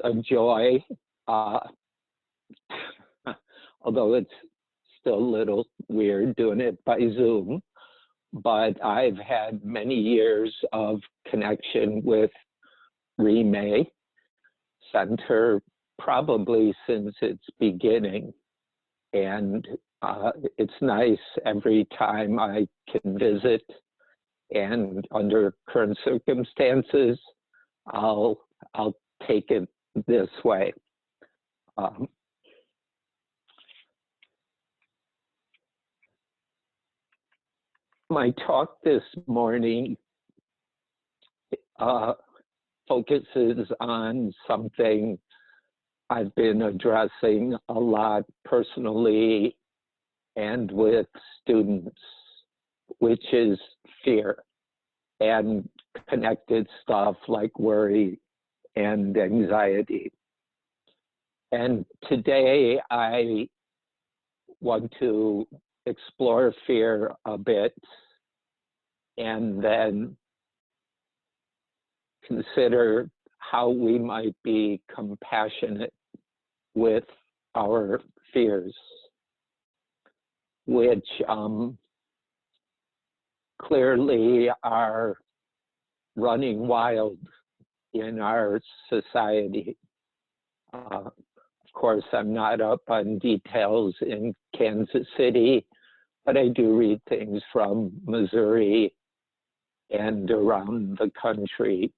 a joy, although it's still a little weird doing it by Zoom, but I've had many years of connection with Rime Center probably since its beginning. And it's nice every time I can visit, and under current circumstances, I'll take it this way. My talk this morning focuses on something I've been addressing a lot personally and with students, which is fear and connected stuff like worry and anxiety. And today I want to explore fear a bit and then consider how we might be compassionate with our fears, which clearly are running wild in our society. Of course, I'm not up on details in Kansas City, but I do read things from Missouri and around the country.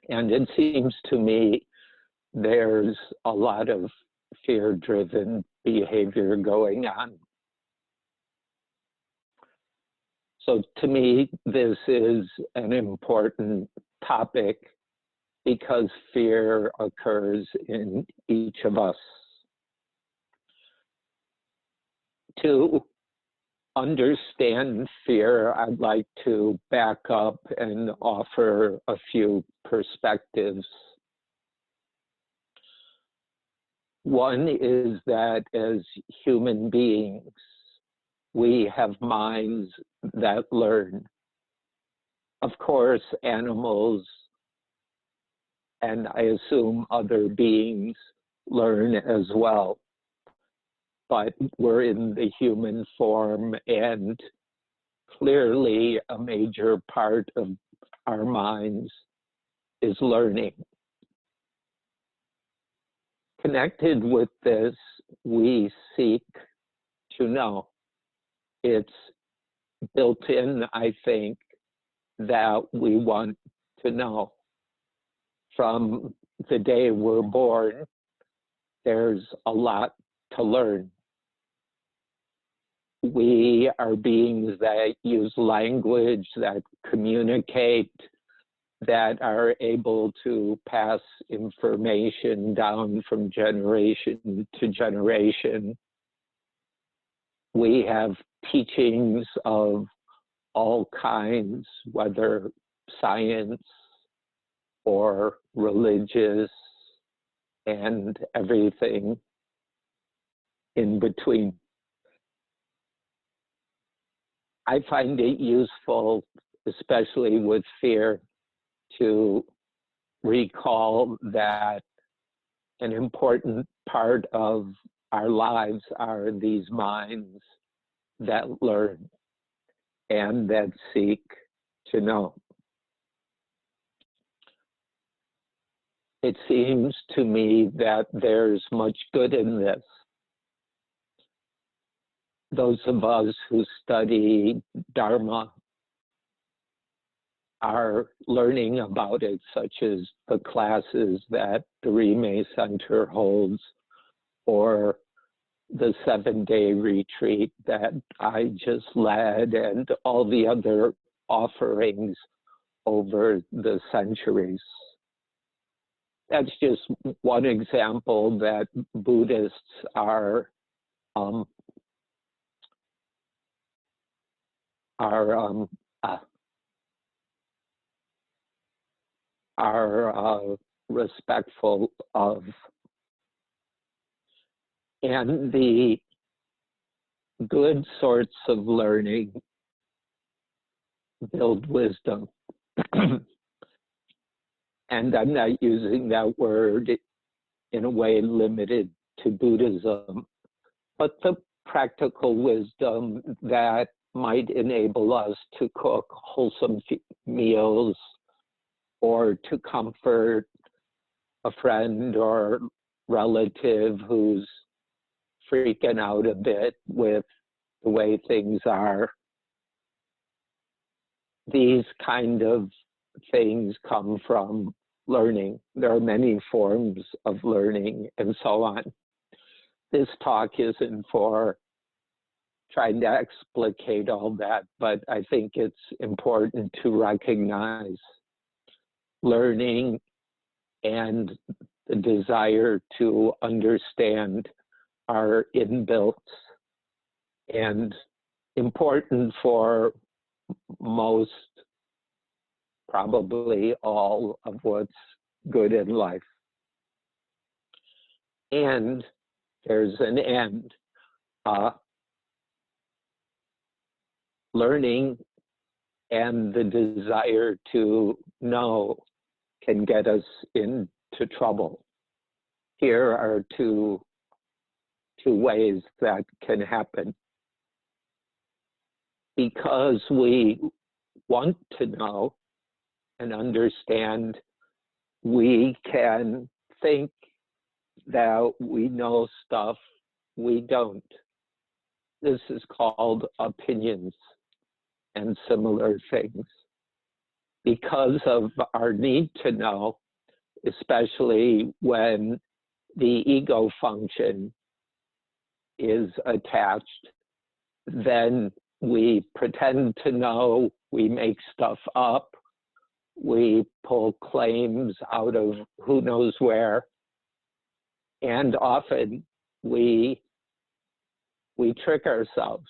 And it seems to me there's a lot of fear-driven behavior going on. So to me, this is an important topic because fear occurs in each of us. To understand fear, I'd like to back up and offer a few perspectives. One is that as human beings, we have minds that learn. Of course, animals, and I assume other beings, learn as well. But we're in the human form, and clearly a major part of our minds is learning. Connected with this, we seek to know. It's built in, I think, that we want to know. From the day we're born, there's a lot to learn. We are beings that use language, that communicate, that are able to pass information down from generation to generation. We have teachings of all kinds, whether science or religious and everything in between. I find it useful, especially with fear, to recall that an important part of our lives are these minds that learn and that seek to know. It seems to me that there's much good in this. Those of us who study Dharma are learning about it, such as the classes that the Rime Center holds, or the 7-day retreat that I just led, and all the other offerings over the centuries. That's just one example that Buddhists are respectful of. And the good sorts of learning build wisdom. And I'm not using that word in a way limited to Buddhism, but the practical wisdom that might enable us to cook wholesome meals or to comfort a friend or relative who's freaking out a bit with the way things are. These kind of things come from learning. There are many forms of learning and so on. This talk isn't for trying to explicate all that, but I think it's important to recognize learning and the desire to understand are inbuilt and important for most, probably all of what's good in life. And there's an end. Learning and the desire to know can get us into trouble. Here are two ways that can happen. Because we want to know and understand, we can think that we know stuff we don't. This is called opinions and similar things. Because of our need to know, especially when the ego function is attached, then we pretend to know, we make stuff up, we pull claims out of who knows where, and often we trick ourselves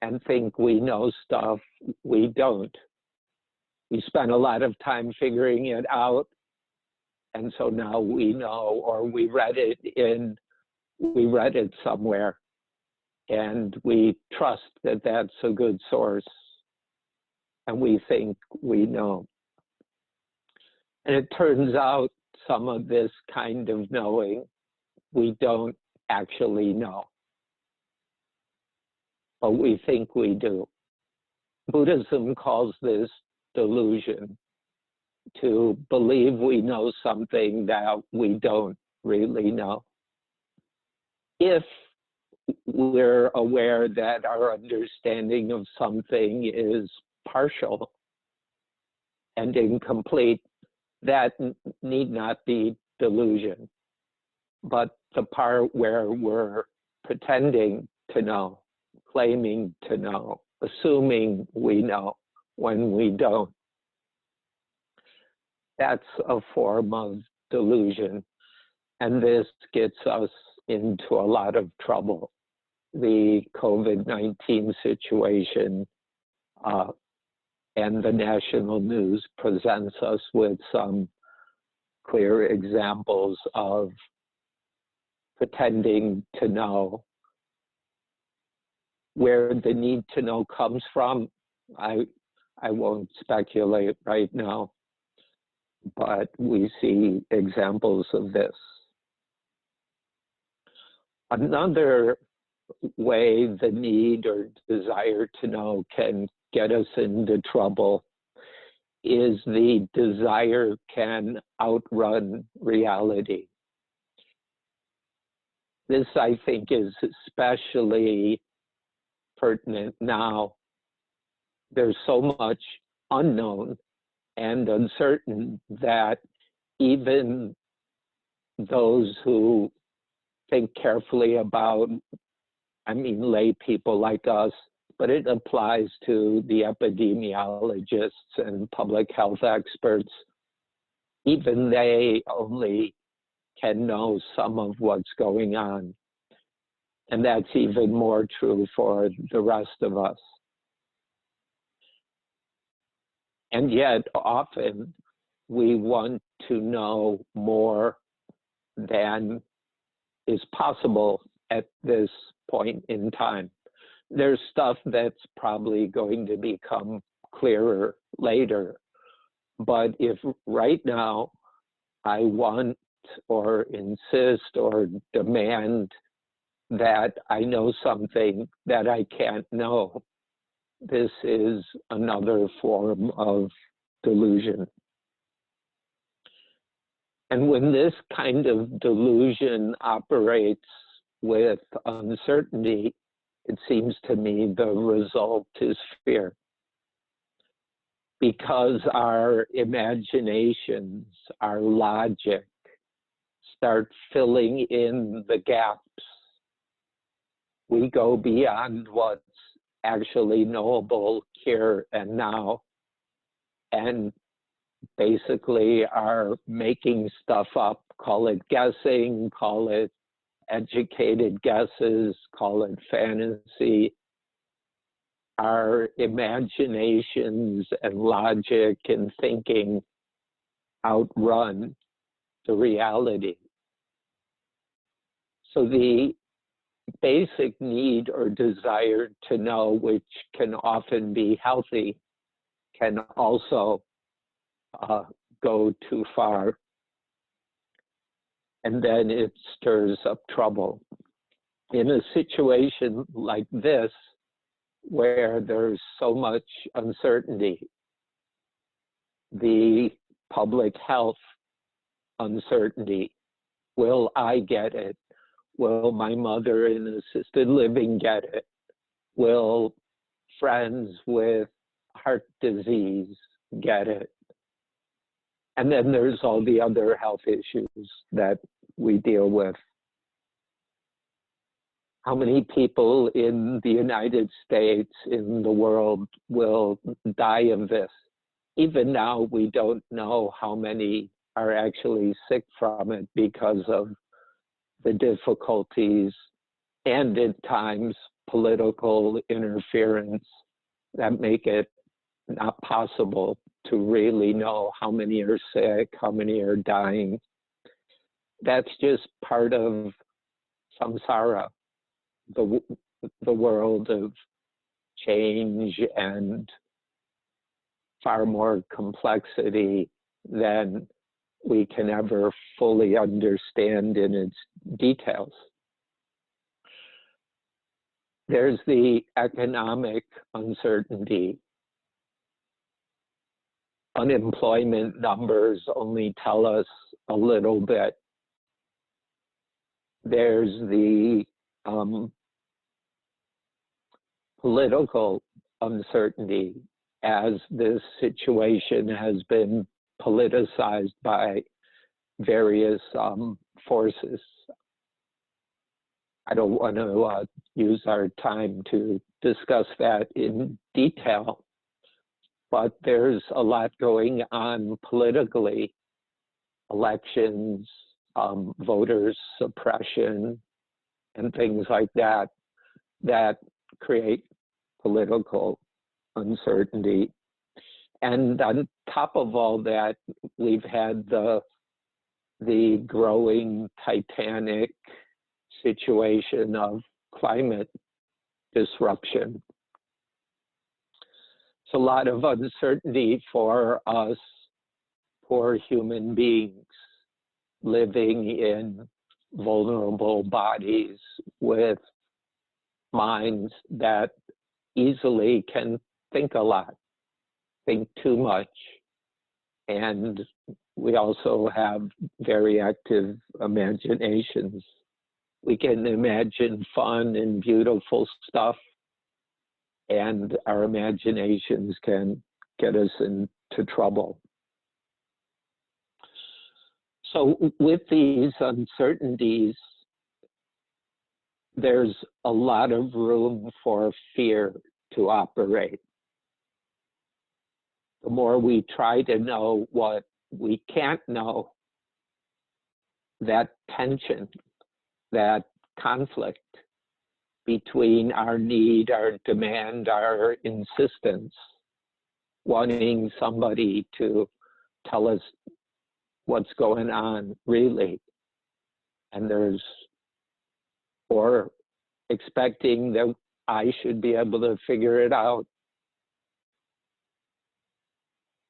and think we know stuff we don't. We spend a lot of time figuring it out, and so now we know, or we read it somewhere, and we trust that that's a good source, and we think we know. And it turns out some of this kind of knowing we don't actually know, but we think we do. Buddhism calls this delusion, to believe we know something that we don't really know. If we're aware that our understanding of something is partial and incomplete, that need not be delusion, but the part where we're pretending to know, claiming to know, assuming we know when we don't. That's a form of delusion, and this gets us into a lot of trouble. The COVID-19 situation and the national news presents us with some clear examples of pretending to know. Where the need to know comes from, I won't speculate right now, but we see examples of this. Another way the need or desire to know can get us into trouble is the desire can outrun reality. This, I think, is especially pertinent now. There's so much unknown and uncertain that even those who think carefully about, lay people like us, but it applies to the epidemiologists and public health experts. Even they only can know some of what's going on. And that's even more true for the rest of us. And yet, often, we want to know more than is possible at this point in time. There's stuff that's probably going to become clearer later, But if right now I want or insist or demand that I know something that I can't know, this is another form of delusion. And when this kind of delusion operates with uncertainty, it seems to me the result is fear. Because our imaginations, our logic, start filling in the gaps. We go beyond what's actually knowable here and now, and basically are making stuff up, call it guessing, call it educated guesses, call it fantasy. Our imaginations and logic and thinking outrun the reality. So the basic need or desire to know, which can often be healthy, can also go too far. And then it stirs up trouble. In a situation like this, where there's so much uncertainty, the public health uncertainty, will I get it? Will my mother in assisted living get it? Will friends with heart disease get it? And then there's all the other health issues that we deal with. How many people in the United States, in the world, will die of this? Even now, we don't know how many are actually sick from it because of the difficulties and at times political interference that make it not possible to really know how many are sick, how many are dying. That's just part of samsara, the world of change and far more complexity than we can ever fully understand in its details. There's the economic uncertainty. Unemployment numbers only tell us a little bit. There's the political uncertainty, as this situation has been politicized by various forces. I don't want to use our time to discuss that in detail, but there's a lot going on politically. Elections, voters suppression, and things like that, that create political uncertainty. And on top of all that, we've had the growing titanic situation of climate disruption. It's a lot of uncertainty for us, poor human beings, living in vulnerable bodies with minds that easily can think a lot, think too much. And we also have very active imaginations. We can imagine fun and beautiful stuff, and our imaginations can get us into trouble. So with these uncertainties, there's a lot of room for fear to operate. The more we try to know what we can't know, that tension, that conflict between our need, our demand, our insistence, wanting somebody to tell us what's going on really, and or expecting that I should be able to figure it out.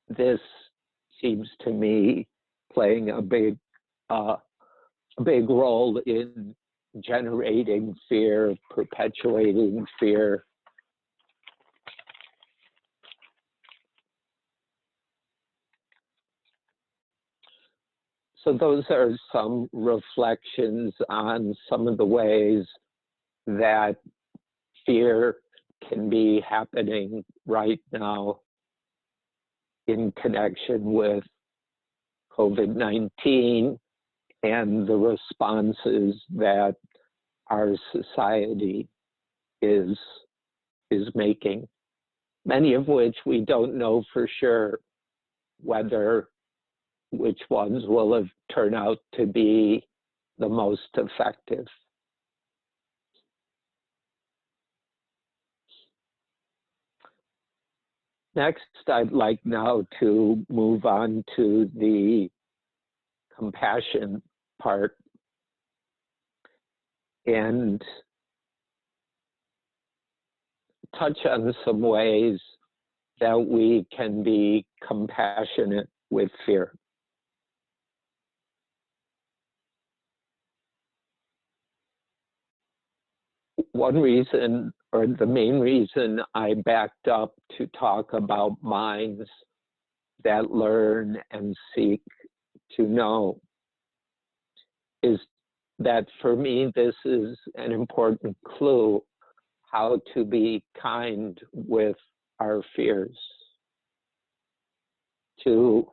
This seems to me playing a big role in generating fear, perpetuating fear. So those are some reflections on some of the ways that fear can be happening right now in connection with COVID-19 and the responses that our society is making, many of which we don't know for sure which ones will have turned out to be the most effective. Next, I'd like now to move on to the compassion part and touch on some ways that we can be compassionate with fear. One reason, or the main reason, I backed up to talk about minds that learn and seek to know is that for me, this is an important clue how to be kind with our fears, to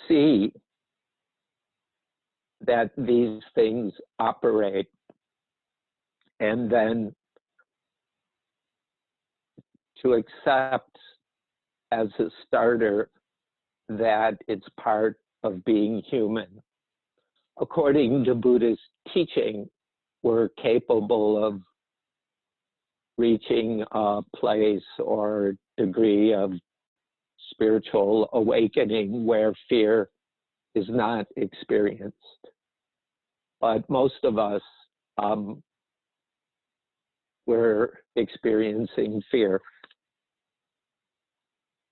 see that these things operate, and then to accept as a starter that it's part of being human. According to Buddhist teaching, we're capable of reaching a place or degree of spiritual awakening where fear is not experienced. But most of us, we're experiencing fear.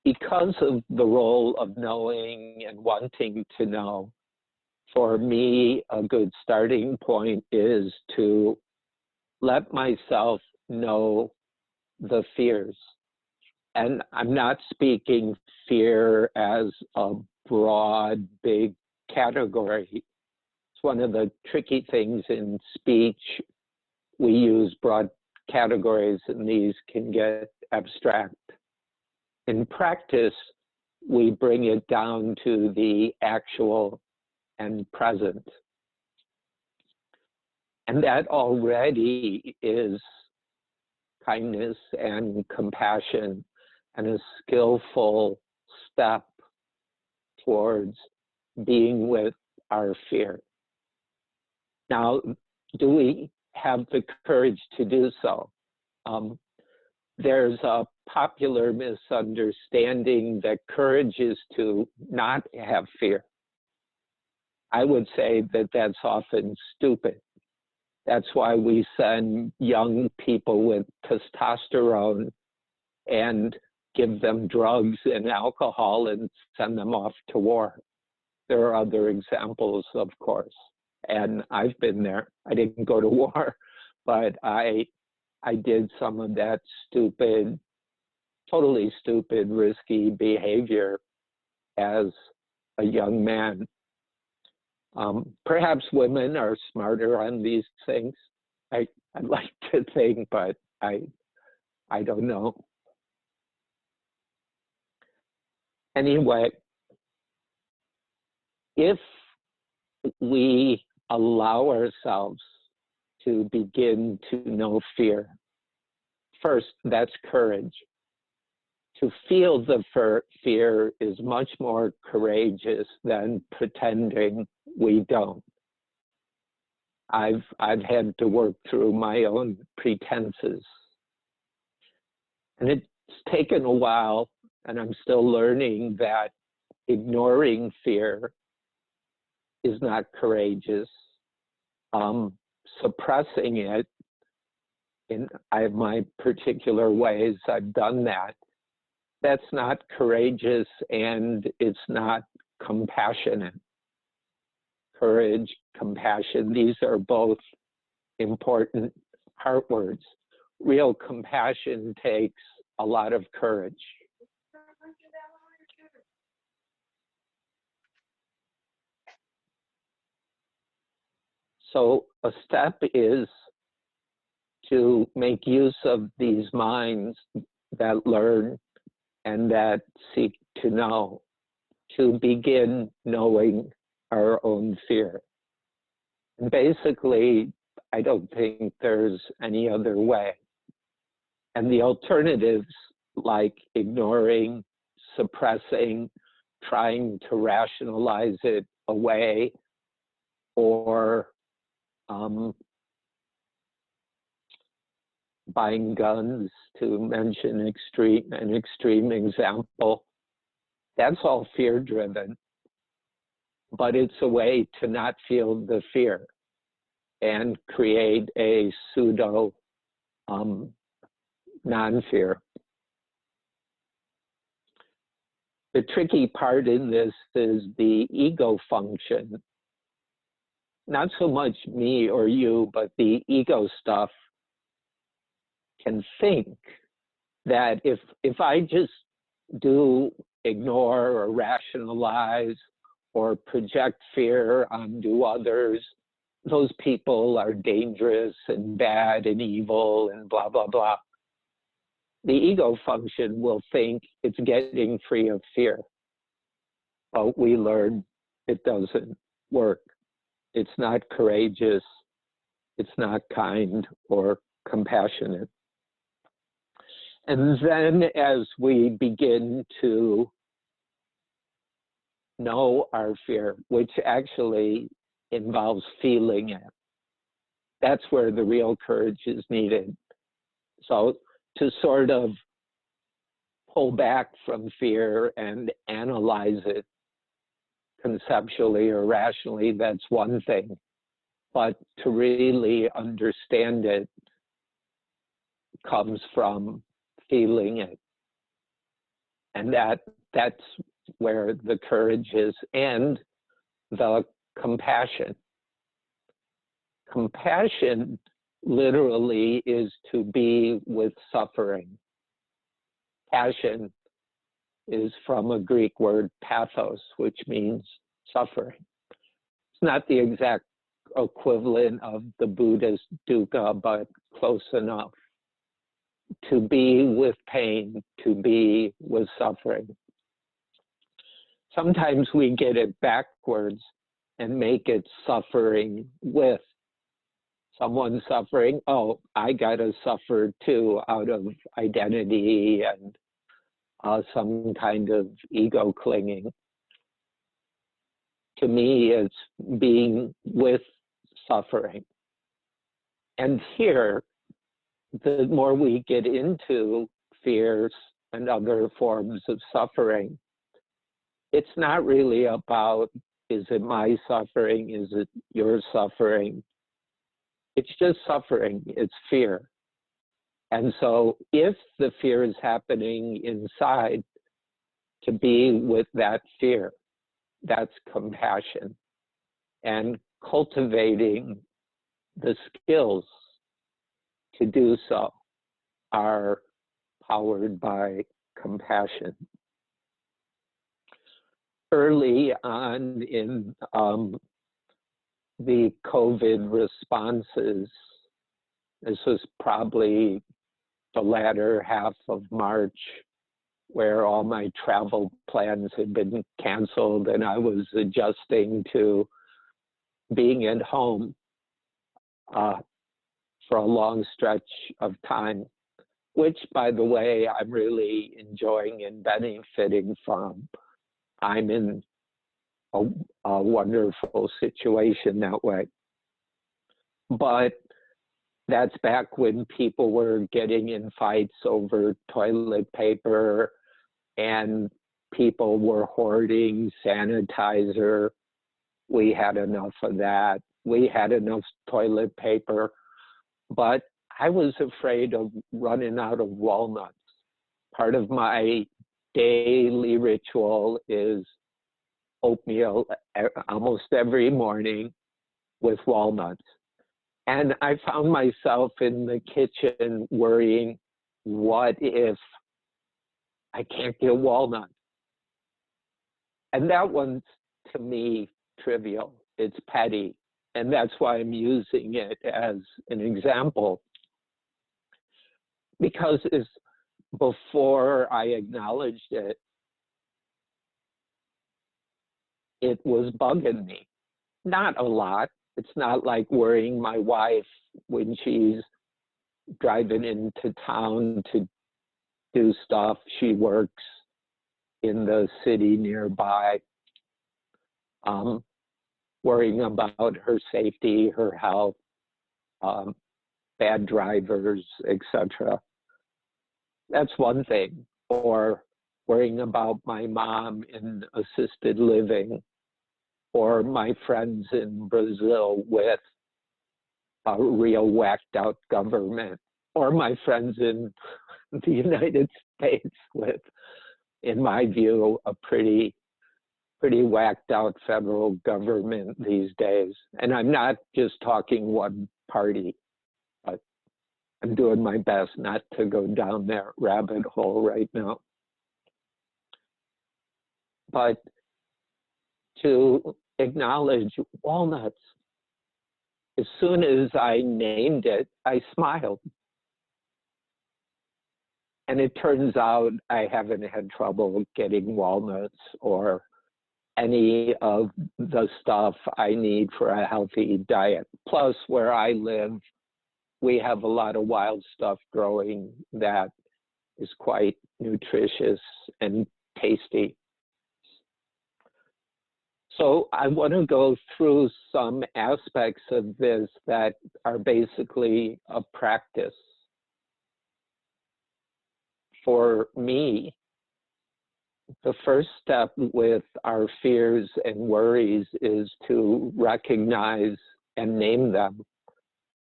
Because of the role of knowing and wanting to know, for me, a good starting point is to let myself know the fears. And I'm not speaking fear as a broad, big category. It's one of the tricky things in speech. We use broad categories and these can get abstract. In practice, we bring it down to the actual and present. And that already is kindness and compassion and a skillful step towards being with our fear. Now, do we have the courage to do so? There's a popular misunderstanding that courage is to not have fear. I would say that that's often stupid. That's why we send young people with testosterone and give them drugs and alcohol and send them off to war. There are other examples, of course, and I've been there. I didn't go to war, but I did some of that stupid, totally stupid, risky behavior as a young man. Perhaps women are smarter on these things. I'd like to think, but I don't know. Anyway, if we allow ourselves to begin to know fear, first, that's courage. To feel the fear is much more courageous than pretending we don't. I've had to work through my own pretenses. And it's taken a while, and I'm still learning that ignoring fear is not courageous. Suppressing it, I have my particular ways I've done that. that's not courageous, and it's not compassionate. Courage, compassion, these are both important heart words. Real compassion takes a lot of courage. So a step is to make use of these minds that learn and that seek to know, to begin knowing our own fear. And basically, I don't think there's any other way. And the alternatives, like ignoring, suppressing, trying to rationalize it away, or buying guns, to mention an extreme example, that's all fear-driven. But it's a way to not feel the fear and create a pseudo non-fear. The tricky part in this is the ego function. Not so much me or you, but the ego stuff can think that if I just do ignore or rationalize or project fear onto others, those people are dangerous and bad and evil and blah, blah, blah. The ego function will think it's getting free of fear. But we learn it doesn't work. It's not courageous. It's not kind or compassionate. And then as we begin to know our fear, which actually involves feeling it, that's where the real courage is needed. So to sort of pull back from fear and analyze it conceptually or rationally, that's one thing. But to really understand it comes from feeling it. And that's where the courage is, and the compassion. Compassion literally is to be with suffering. Passion is from a Greek word pathos, which means suffering. It's not the exact equivalent of the Buddhist dukkha, but close enough. To be with pain, to be with suffering. Sometimes we get it backwards and make it suffering with. Someone suffering, oh, I gotta suffer too, out of identity and some kind of ego clinging. To me, it's being with suffering. And here, the more we get into fears and other forms of suffering, it's not really about, is it my suffering? Is it your suffering? It's just suffering, it's fear. And so if the fear is happening inside, to be with that fear, that's compassion. And cultivating the skills to do so are powered by compassion. Early on in the COVID responses, this was probably the latter half of March, where all my travel plans had been canceled and I was adjusting to being at home for a long stretch of time, which, by the way, I'm really enjoying and benefiting from. I'm in a wonderful situation that way. But that's back when people were getting in fights over toilet paper and people were hoarding sanitizer. We had enough of that. We had enough toilet paper, but I was afraid of running out of walnuts. Part of my daily ritual is oatmeal almost every morning with walnuts. And I found myself in the kitchen worrying, what if I can't get walnuts? And that one's, to me, trivial. It's petty. And that's why I'm using it as an example. Because it's before I acknowledged it, it was bugging me. Not a lot. It's not like worrying my wife when she's driving into town to do stuff. She works in the city nearby, worrying about her safety, her health, bad drivers, etc. That's one thing. Or worrying about my mom in assisted living, or my friends in Brazil with a real whacked out government, or my friends in the United States with, in my view, a pretty whacked out federal government these days. And I'm not just talking one party, but I'm doing my best not to go down that rabbit hole right now. But to acknowledge walnuts, as soon as I named it, I smiled. And it turns out I haven't had trouble getting walnuts or any of the stuff I need for a healthy diet. Plus, where I live, we have a lot of wild stuff growing that is quite nutritious and tasty. So I want to go through some aspects of this that are basically a practice. For me, the first step with our fears and worries is to recognize and name them.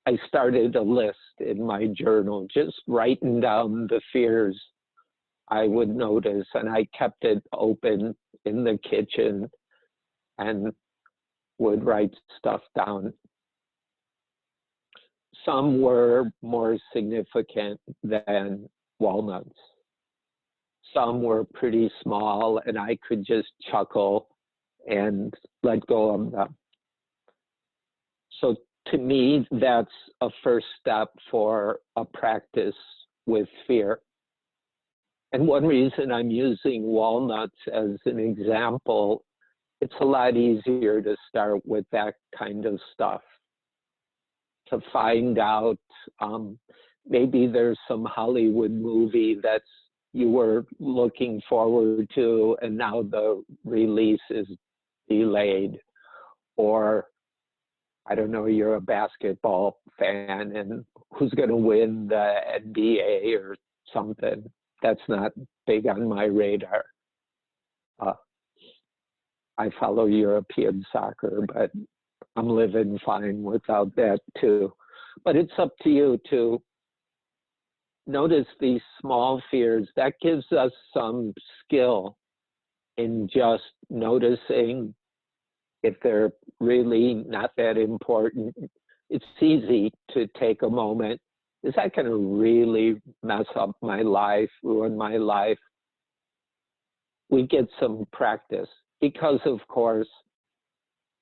I started a list in my journal, just writing down the fears I would notice, and I kept it open in the kitchen and would write stuff down. Some were more significant than walnuts. Some were pretty small, and I could just chuckle and let go of them. So to me, that's a first step for a practice with fear. And one reason I'm using walnuts as an example, it's a lot easier to start with that kind of stuff. To find out, maybe there's some Hollywood movie that's you were looking forward to, and now the release is delayed. Or, I don't know, you're a basketball fan, and who's going to win the NBA or something. That's not big on my radar. I follow European soccer, but I'm living fine without that too. But it's up to you to notice these small fears. That gives us some skill in just noticing if they're really not that important. It's easy to take a moment. Is that going to really mess up my life, ruin my life? We get some practice because, of course,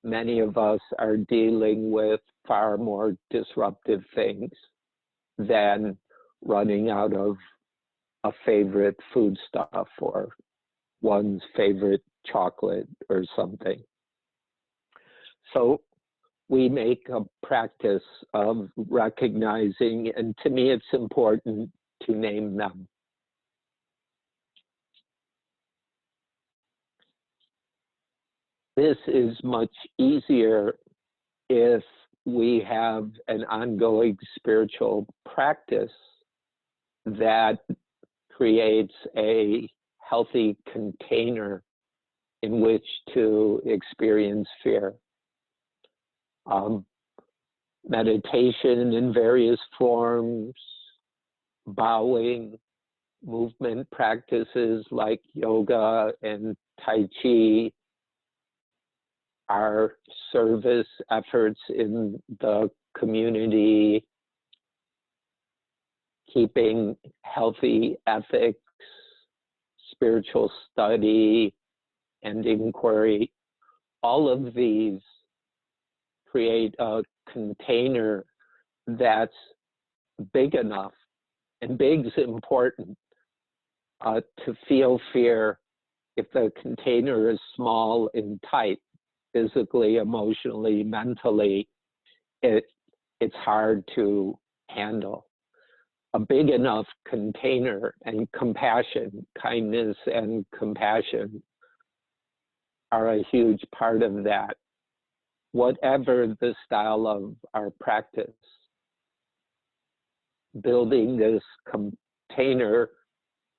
many of us are dealing with far more disruptive things than running out of a favorite foodstuff or one's favorite chocolate or something. So we make a practice of recognizing, and to me it's important to name them. This is much easier if we have an ongoing spiritual practice that creates a healthy container in which to experience fear. Meditation in various forms, bowing, movement practices like yoga and Tai Chi, our service efforts in the community, keeping healthy ethics, spiritual study, and inquiry, all of these create a container that's big enough, and big's important, to feel fear. If the container is small and tight, physically, emotionally, mentally, it's hard to handle. A big enough container, and compassion, kindness and compassion are a huge part of that. Whatever the style of our practice, building this container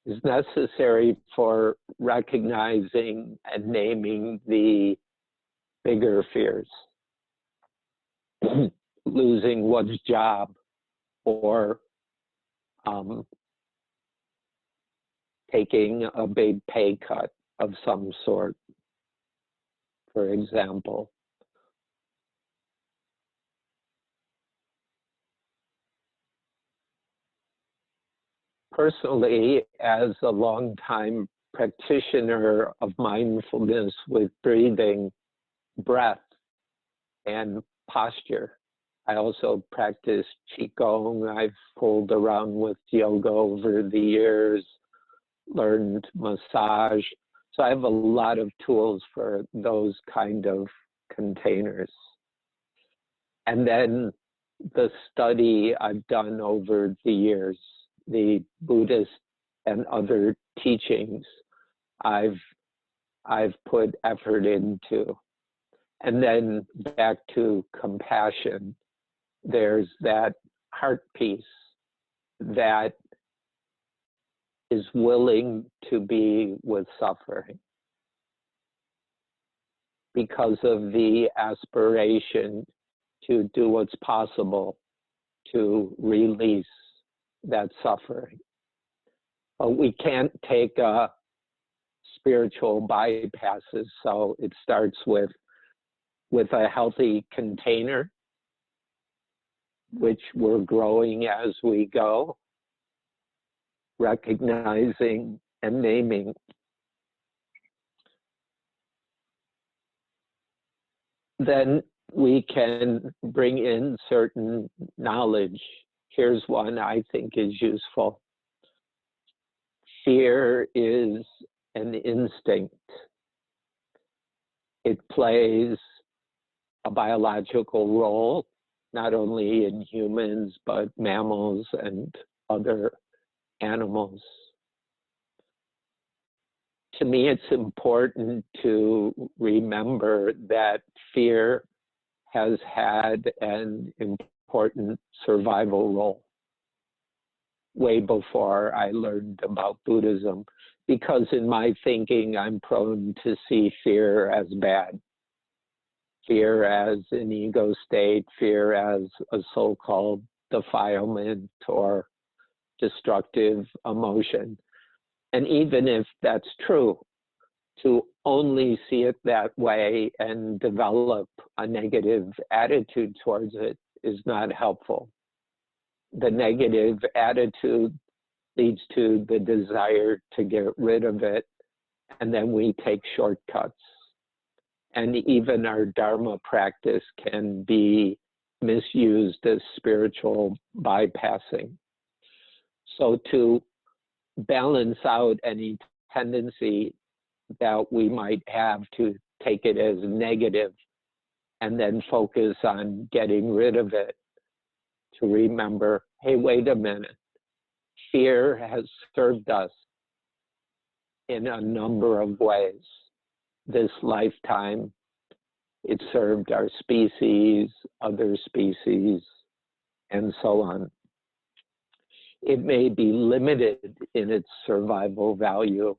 is necessary for recognizing and naming the bigger fears. Losing one's job, or taking a big pay cut of some sort, for example. Personally, as a longtime practitioner of mindfulness with breathing, breath, and posture, I also practice Qigong. I've fooled around with yoga over the years, learned massage. So I have a lot of tools for those kind of containers. And then the study I've done over the years, the Buddhist and other teachings I've put effort into. And then back to compassion, there's that heart piece that is willing to be with suffering because of the aspiration to do what's possible to release that suffering. But we can't take spiritual bypasses, so it starts with a healthy container, which we're growing as we go, recognizing and naming. Then we can bring in certain knowledge. Here's one I think is useful. Fear is an instinct. It plays a biological role, not only in humans, but mammals and other animals. To me, it's important to remember that fear has had an important survival role way before I learned about Buddhism, because in my thinking, I'm prone to see fear as bad. Fear as an ego state, fear as a so-called defilement or destructive emotion. And even if that's true, to only see it that way and develop a negative attitude towards it is not helpful. The negative attitude leads to the desire to get rid of it, and then we take shortcuts. And even our Dharma practice can be misused as spiritual bypassing. So to balance out any tendency that we might have to take it as negative and then focus on getting rid of it, to remember, hey, wait a minute, fear has served us in a number of ways. This lifetime, it served our species, other species, and so on. It may be limited in its survival value,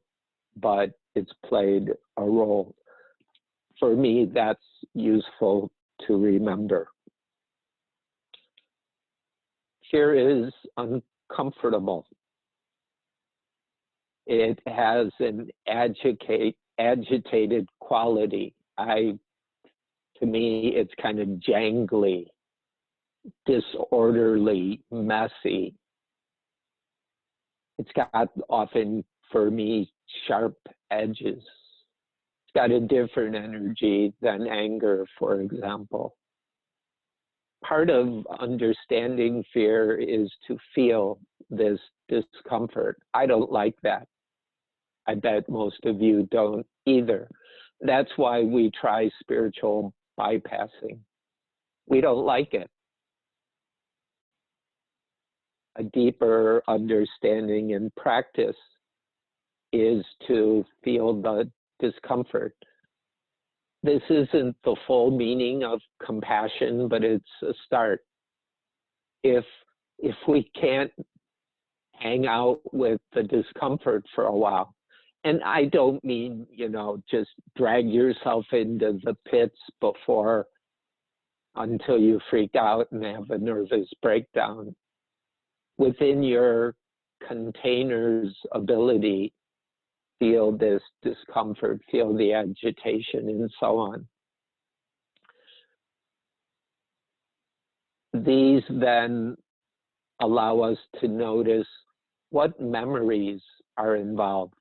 but it's played a role. For me, that's useful to remember. Fear is uncomfortable. It has an agitated quality. To me, it's kind of jangly, disorderly, messy. It's got often, for me, sharp edges. It's got a different energy than anger, for example. Part of understanding fear is to feel this discomfort. I don't like that. I bet most of you don't either. That's why we try spiritual bypassing. We don't like it. A deeper understanding and practice is to feel the discomfort. This isn't the full meaning of compassion, but it's a start. If we can't hang out with the discomfort for a while, and I don't mean, just drag yourself into the pits until you freak out and have a nervous breakdown. Within your container's ability, feel this discomfort, feel the agitation, and so on. These then allow us to notice what memories are involved.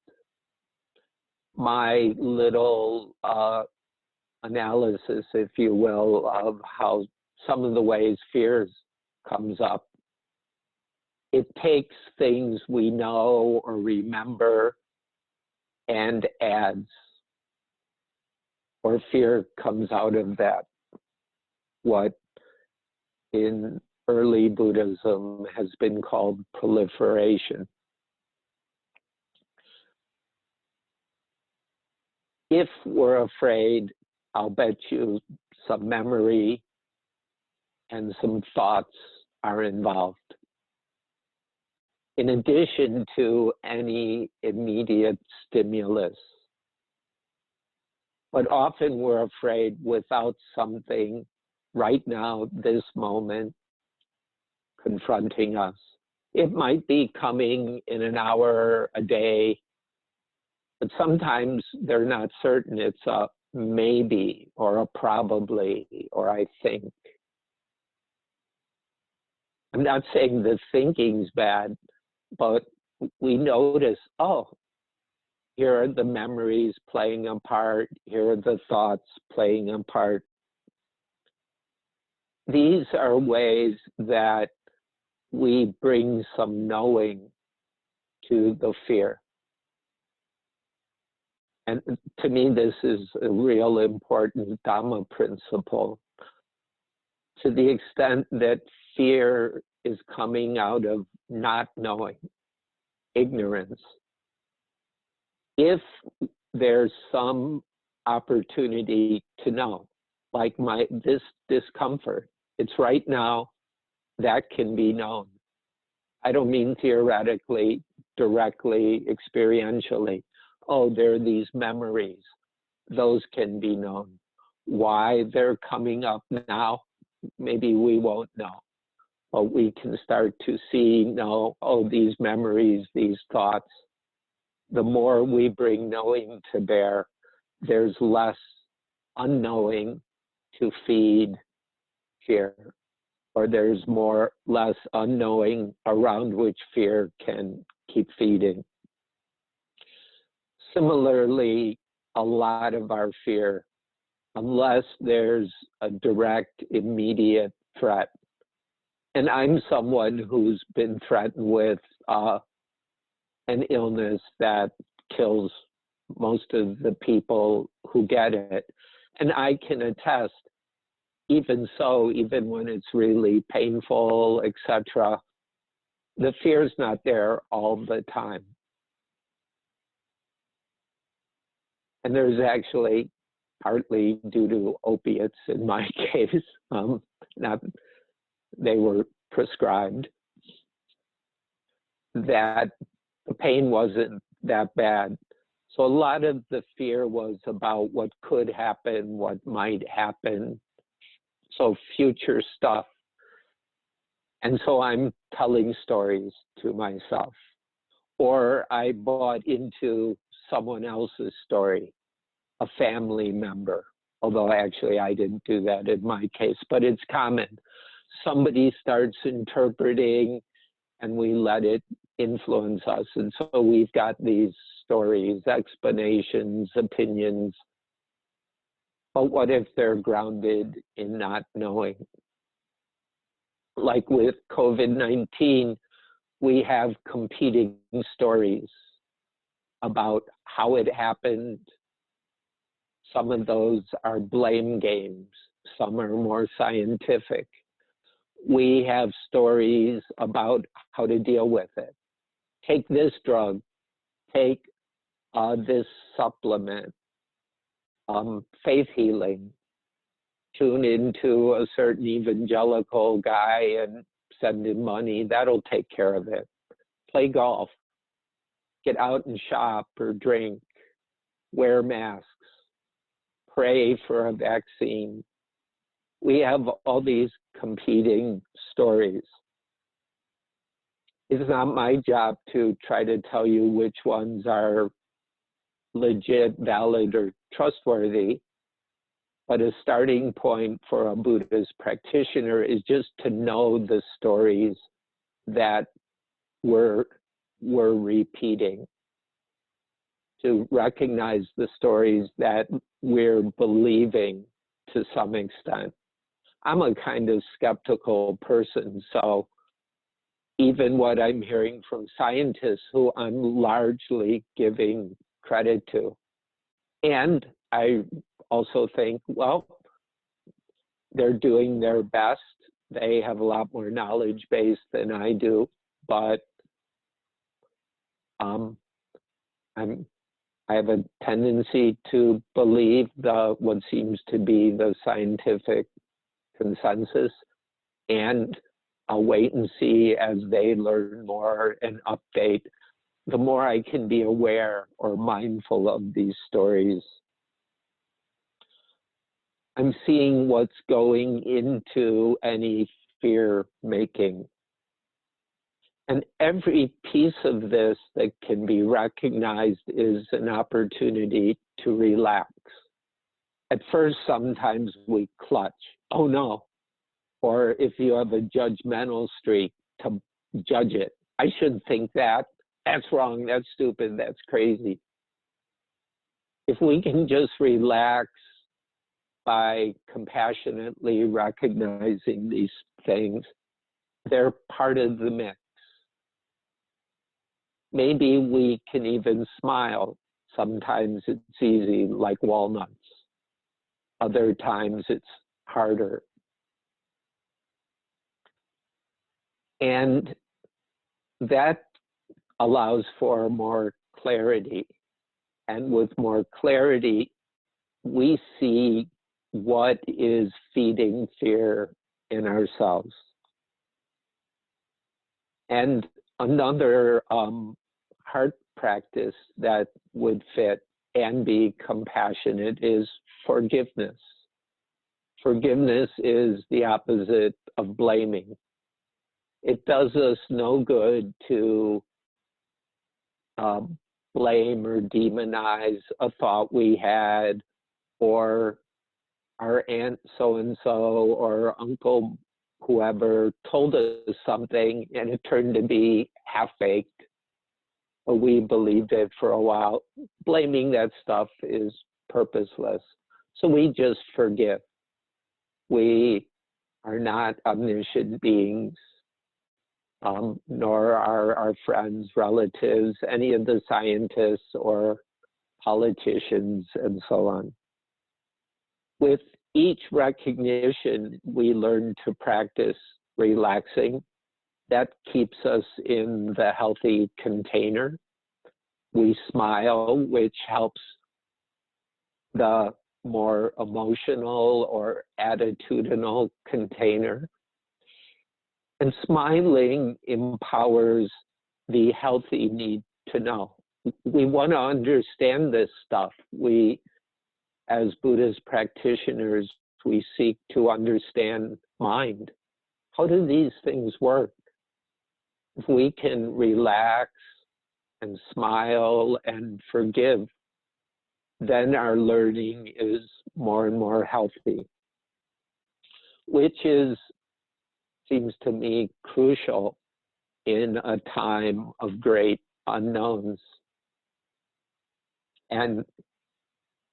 My little analysis, if you will, of how some of the ways fear comes up. It takes things we know or remember and adds, or fear comes out of that. What in early Buddhism has been called proliferation. If we're afraid, I'll bet you some memory and some thoughts are involved. In addition to any immediate stimulus. But often we're afraid without something right now, this moment, confronting us. It might be coming in an hour, a day, but sometimes they're not certain. It's a maybe or a probably or I think. I'm not saying the thinking's bad, but we notice, oh, here are the memories playing a part, here are the thoughts playing a part. These are ways that we bring some knowing to the fear. And to me, this is a real important Dharma principle. To the extent that fear is coming out of not knowing, ignorance. If there's some opportunity to know, like this discomfort, it's right now, that can be known. I don't mean theoretically, directly, experientially. Oh, there are these memories. Those can be known. Why they're coming up now, maybe we won't know. But we can start to know, oh, these memories, these thoughts. The more we bring knowing to bear, there's less unknowing to feed fear, or there's less unknowing around which fear can keep feeding. Similarly, a lot of our fear, unless there's a direct, immediate threat, and I'm someone who's been threatened with an illness that kills most of the people who get it. And I can attest, even so, even when it's really painful, etc., the fear's not there all the time. And there's actually, partly due to opiates in my case, they were prescribed, that the pain wasn't that bad. So a lot of the fear was about what could happen, what might happen. So future stuff. And so I'm telling stories to myself. or I bought into someone else's story, a family member, although actually I didn't do that in my case, but it's common. Somebody starts interpreting and we let it influence us. And so we've got these stories, explanations, opinions. But what if they're grounded in not knowing? Like with COVID-19, we have competing stories about how it happened. Some of those are blame games. Some are more scientific. We have stories about how to deal with it. Take this drug, take this supplement, faith healing, tune into a certain evangelical guy and send him money, that'll take care of it. Play golf, get out and shop or drink, wear masks, pray for a vaccine. We have all these competing stories. It's not my job to try to tell you which ones are legit, valid, or trustworthy, but a starting point for a Buddhist practitioner is just to know the stories that we're repeating, to recognize the stories that we're believing to some extent. I'm a kind of skeptical person, so even what I'm hearing from scientists who I'm largely giving credit to. And I also think, well, they're doing their best. They have a lot more knowledge base than I do, but I have a tendency to believe what seems to be the scientific consensus, and I'll wait and see as they learn more and update. The more I can be aware or mindful of these stories, I'm seeing what's going into any fear making. And every piece of this that can be recognized is an opportunity to relax. At first, sometimes we clutch, oh no. Or if you have a judgmental streak, to judge it. I shouldn't think that. That's wrong, that's stupid, that's crazy. If we can just relax by compassionately recognizing these things, they're part of the mix. Maybe we can even smile. Sometimes it's easy, like walnuts. Other times it's harder. And that allows for more clarity. And with more clarity, we see what is feeding fear in ourselves. And another heart practice that would fit and be compassionate is forgiveness. Forgiveness is the opposite of blaming. It does us no good to blame or demonize a thought we had, or our aunt so-and-so or uncle whoever told us something and it turned to be half-baked, or we believed it for a while. Blaming that stuff is purposeless. So we just forgive. We are not omniscient beings, nor are our friends, relatives, any of the scientists or politicians, and so on. With each recognition, we learn to practice relaxing. That keeps us in the healthy container. We smile, which helps the more emotional or attitudinal container. And smiling empowers the healthy need to know. We want to understand this stuff. We, as Buddhist practitioners, we seek to understand mind. How do these things work? If we can relax and smile and forgive, then our learning is more and more healthy, which seems to me crucial in a time of great unknowns. And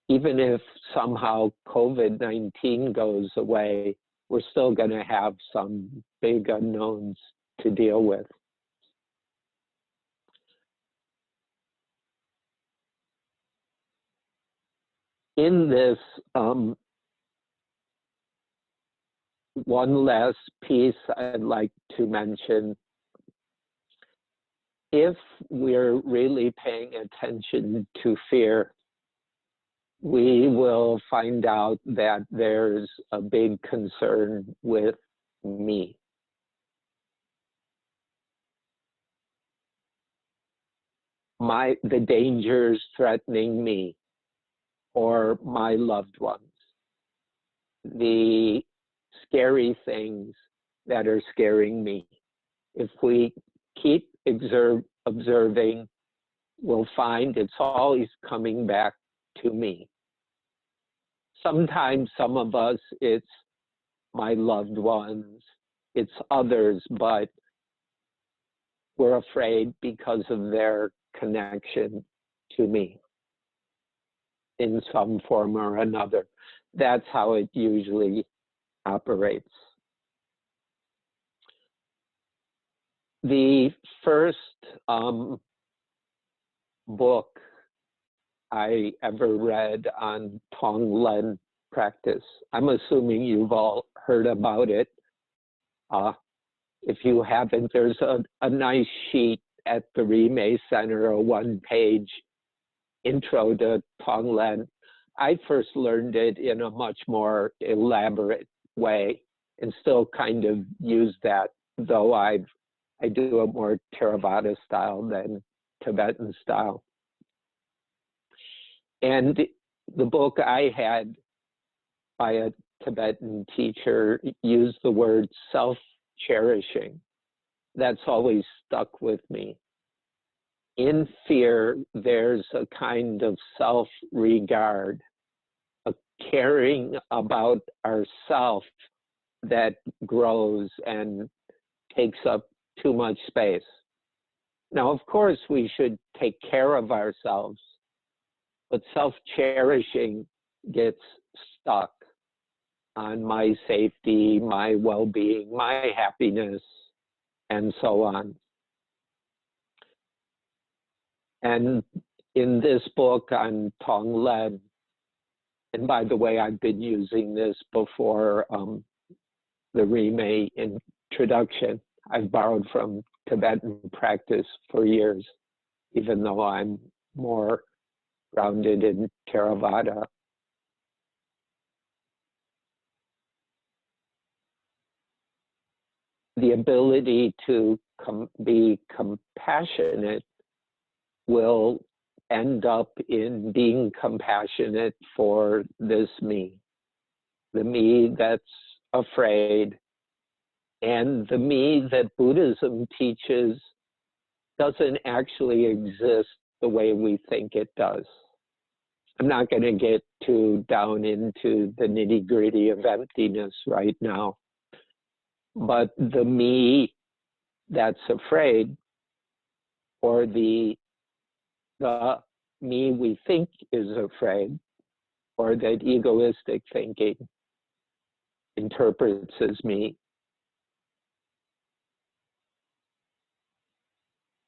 even if somehow COVID-19 goes away, we're still going to have some big unknowns to deal with. In this, one last piece I'd like to mention. If we're really paying attention to fear, we will find out that there's a big concern with me. The dangers threatening me or my loved ones, the scary things that are scaring me. If we keep observing, we'll find it's always coming back to me. Sometimes some of us, it's my loved ones, it's others, but we're afraid because of their connection to me in some form or another. That's how it usually operates. The first book I ever read on Tong practice, I'm assuming you've all heard about it. If you haven't, there's a nice sheet at the Rime Center, a one-page intro to Tong. I first learned it in a much more elaborate way and still kind of use that, though I do a more Theravada style than Tibetan style. And the book I had by a Tibetan teacher used the word self-cherishing. That's always stuck with me. In fear, there's a kind of self-regard, a caring about ourself that grows and takes up too much space. Now, of course, we should take care of ourselves, but self-cherishing gets stuck on my safety, my well-being, my happiness, and so on. And in this book on Tong, and by the way, I've been using this before the Rime introduction. I've borrowed from Tibetan practice for years, even though I'm more grounded in Theravada. The ability to be compassionate will end up in being compassionate for this me, the me that's afraid, and the me that Buddhism teaches doesn't actually exist the way we think it does. I'm not going to get too down into the nitty-gritty of emptiness right now, but the me that's afraid, or the me we think is afraid, or that egoistic thinking interprets as me,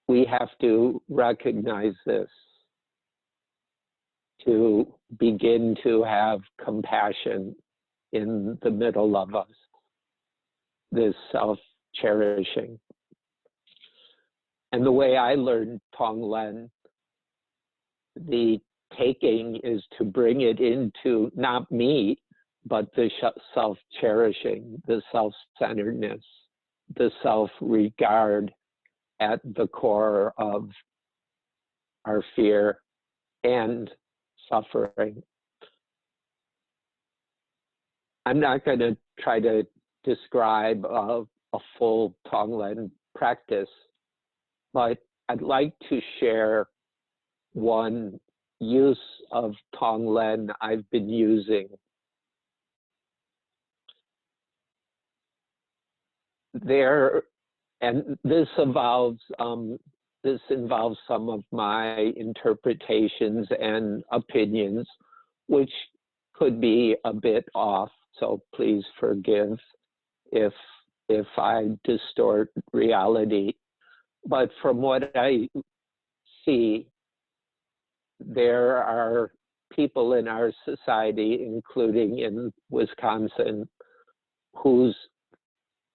we have to recognize this to begin to have compassion in the middle of us, this self-cherishing. And the way I learned Tong, the taking is to bring it into not me, but the self-cherishing, the self-centeredness, the self-regard at the core of our fear and suffering. I'm not going to try to describe a full Tong practice, but I'd like to share one use of Tonglen I've been using. And this involves some of my interpretations and opinions, which could be a bit off. So please forgive if I distort reality. But from what I see, there are people in our society, including in Wisconsin, who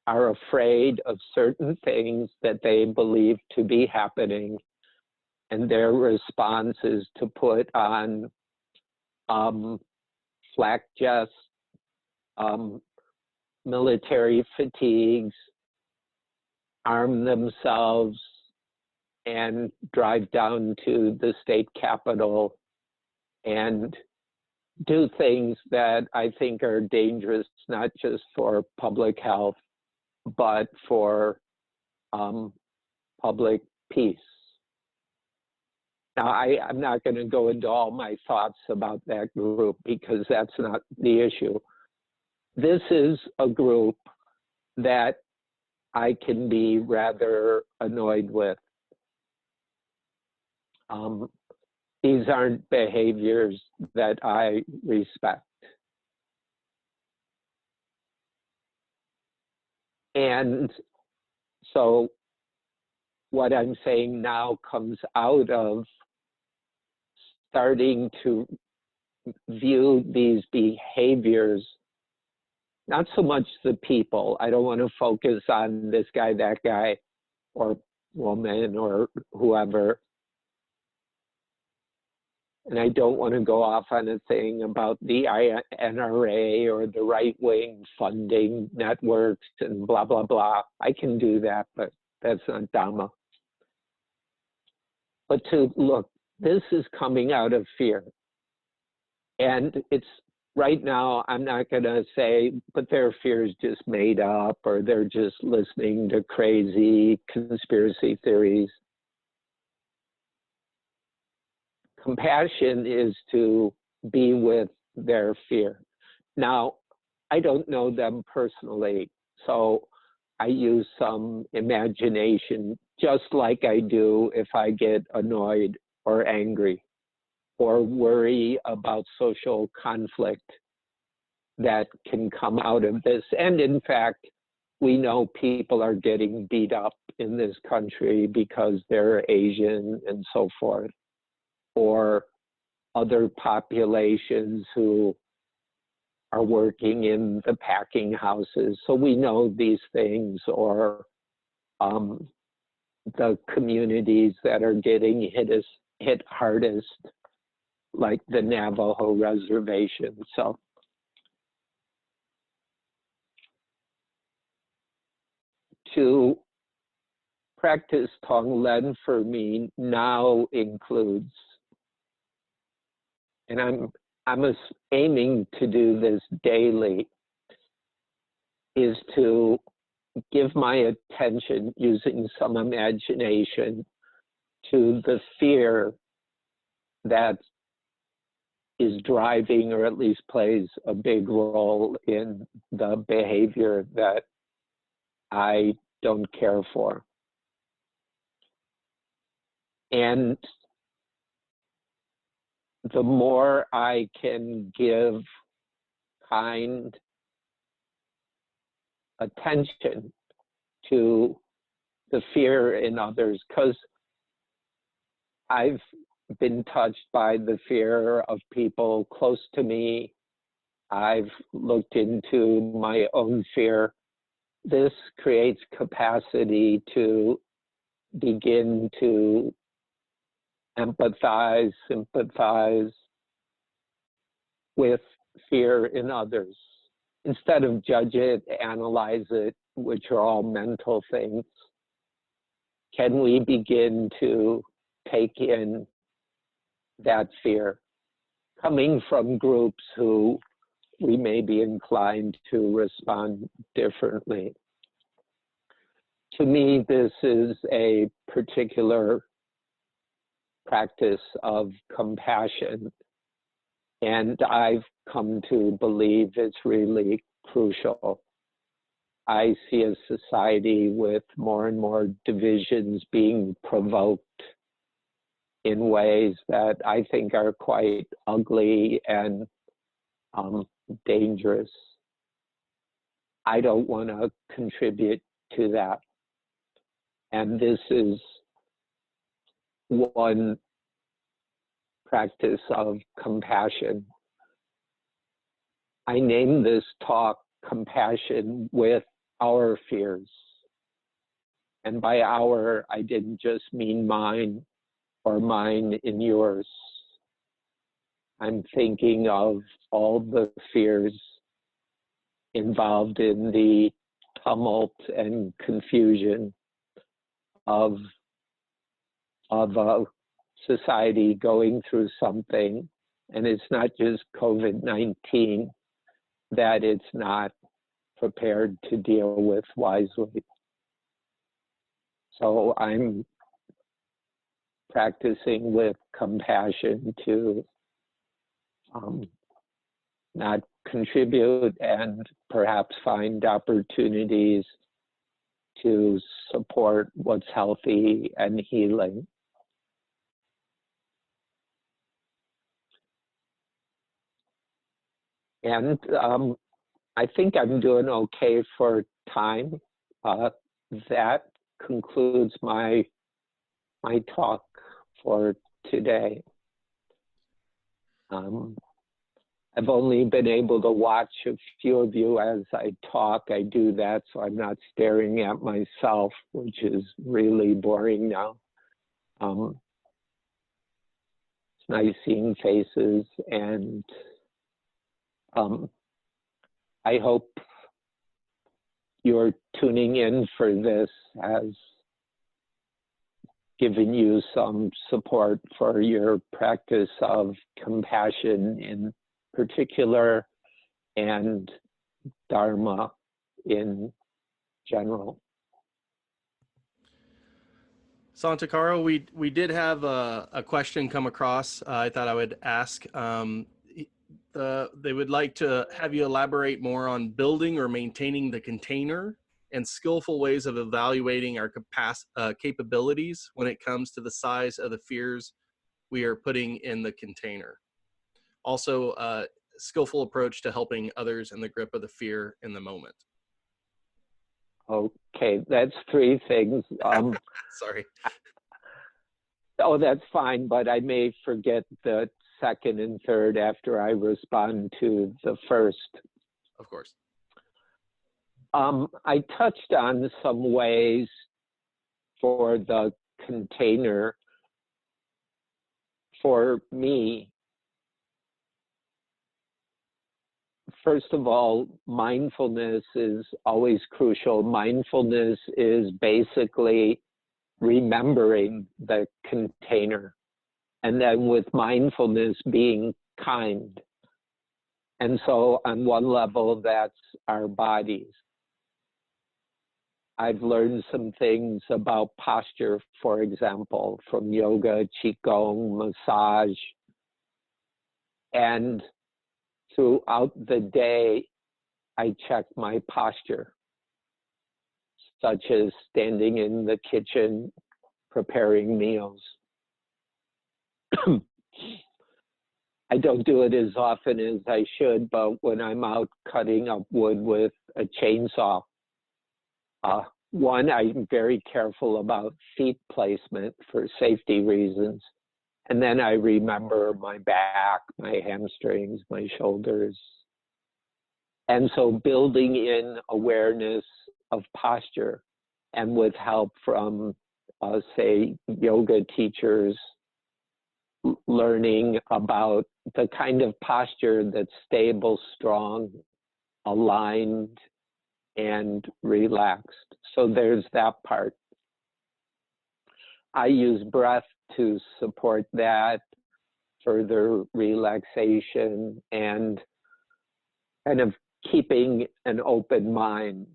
are afraid of certain things that they believe to be happening, and their response is to put on flak vests, military fatigues, arm themselves, and drive down to the state capitol and do things that I think are dangerous, not just for public health, but for public peace. Now, I'm not going to go into all my thoughts about that group because that's not the issue. This is a group that I can be rather annoyed with. These aren't behaviors that I respect. And so what I'm saying now comes out of starting to view these behaviors, not so much the people. I don't want to focus on this guy, that guy, or woman, or whoever. And I don't want to go off on a thing about the NRA or the right-wing funding networks and blah, blah, blah. I can do that, but that's not Dharma. But to look, this is coming out of fear. And it's right now, I'm not going to say, but their fear is just made up, or they're just listening to crazy conspiracy theories. Compassion is to be with their fear. Now, I don't know them personally, so I use some imagination, just like I do if I get annoyed or angry or worry about social conflict that can come out of this. And in fact, we know people are getting beat up in this country because they're Asian and so forth, or other populations who are working in the packing houses. So we know these things, or the communities that are getting hit hardest, like the Navajo reservation. So to practice Tonglen for me now includes, and I'm aiming to do this daily, is to give my attention, using some imagination, to the fear that is driving, or at least plays a big role in the behavior that I don't care for. And the more I can give kind attention to the fear in others, because I've been touched by the fear of people close to me. I've looked into my own fear. This creates capacity to begin to empathize, sympathize with fear in others. Instead of judge it, analyze it, which are all mental things, can we begin to take in that fear coming from groups who we may be inclined to respond differently? To me, this is a particular practice of compassion, and I've come to believe it's really crucial. I see a society with more and more divisions being provoked in ways that I think are quite ugly and dangerous. I don't want to contribute to that. And this is one practice of compassion. I named this talk Compassion with Our Fears. And by our, I didn't just mean mine or mine in yours. I'm thinking of all the fears involved in the tumult and confusion of a society going through something, and it's not just COVID-19 that it's not prepared to deal with wisely. So I'm practicing with compassion to not contribute and perhaps find opportunities to support what's healthy and healing. And I think I'm doing okay for time. That concludes my talk for today. I've only been able to watch a few of you as I talk. I do that so I'm not staring at myself, which is really boring now. It's nice seeing faces, and I hope you're tuning in for this has given you some support for your practice of compassion in particular and Dharma in general. Santikaro, we did have a question come across. I thought I would ask. They would like to have you elaborate more on building or maintaining the container and skillful ways of evaluating our capabilities when it comes to the size of the fears we are putting in the container. Also, skillful approach to helping others in the grip of the fear in the moment. Okay, that's three things. Sorry. Oh, that's fine, but I may forget the second and third after I respond to the first. Of course. I touched on some ways for the container. For me, first of all, mindfulness is always crucial. Mindfulness is basically remembering the container, and then with mindfulness being kind. And so on one level, that's our bodies. I've learned some things about posture, for example, from yoga, qigong, massage. And throughout the day, I check my posture, such as standing in the kitchen, preparing meals. I don't do it as often as I should, but when I'm out cutting up wood with a chainsaw, one, I'm very careful about feet placement for safety reasons. And then I remember my back, my hamstrings, my shoulders. And so building in awareness of posture, and with help from, say, yoga teachers, learning about the kind of posture that's stable, strong, aligned, and relaxed. So there's that part. I use breath to support that, further relaxation, and kind of keeping an open mind.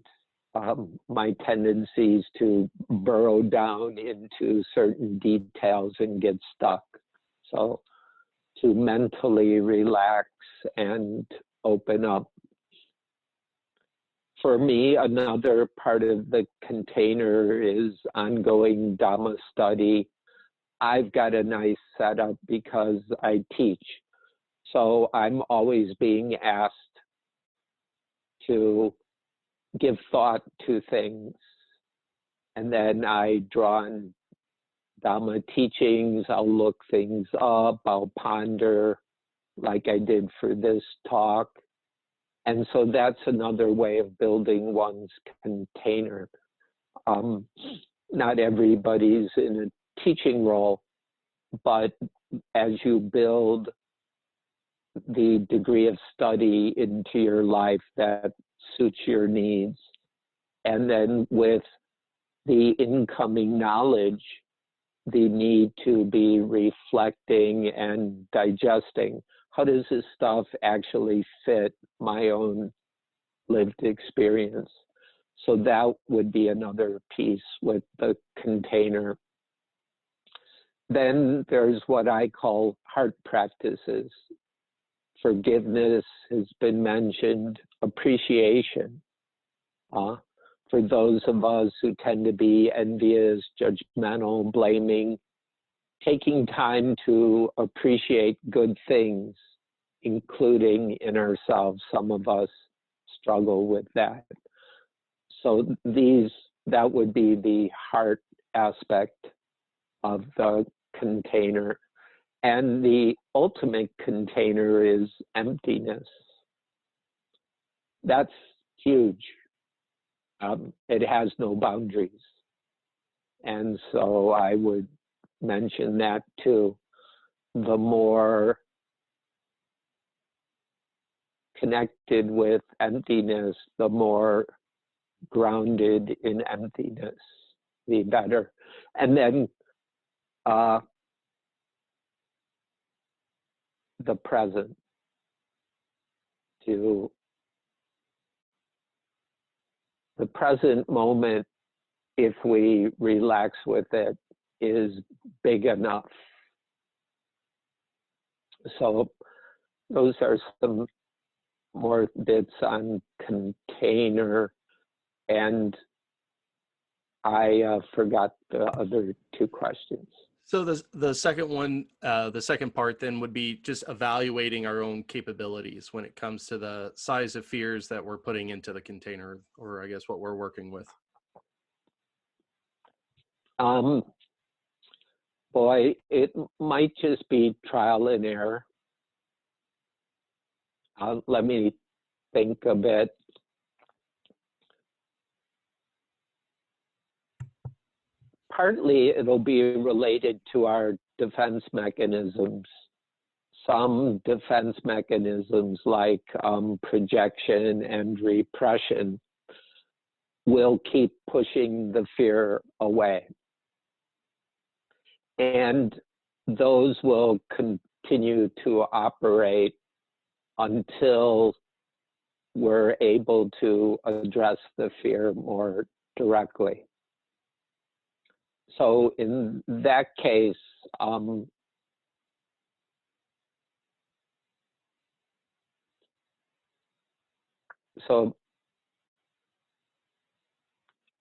my tendencies to burrow down into certain details and get stuck. So to mentally relax and open up. For me, another part of the container is ongoing Dharma study. I've got a nice setup because I teach. So I'm always being asked to give thought to things. And then I draw on Dharma teachings, I'll look things up, I'll ponder like I did for this talk. And so that's another way of building one's container. Not everybody's in a teaching role, but as you build the degree of study into your life that suits your needs, and then with the incoming knowledge, the need to be reflecting and digesting. How does this stuff actually fit my own lived experience? So that would be another piece with the container. Then there's what I call heart practices. Forgiveness has been mentioned, appreciation. For those of us who tend to be envious, judgmental, blaming, taking time to appreciate good things, including in ourselves. Some of us struggle with that. So that would be the heart aspect of the container. And the ultimate container is emptiness. That's huge. It has no boundaries. And so I would mention that too. The more connected with emptiness, the more grounded in emptiness, the better. And then the present, to the present moment, if we relax with it, is big enough. So those are some more bits on container, and I forgot the other two questions. So the second one, the second part then would be just evaluating our own capabilities when it comes to the size of fears that we're putting into the container, or I guess what we're working with. Boy, it might just be trial and error. Let me think a bit. Partly it'll be related to our defense mechanisms. Some defense mechanisms like projection and repression will keep pushing the fear away. And those will continue to operate until we're able to address the fear more directly. So in that case, so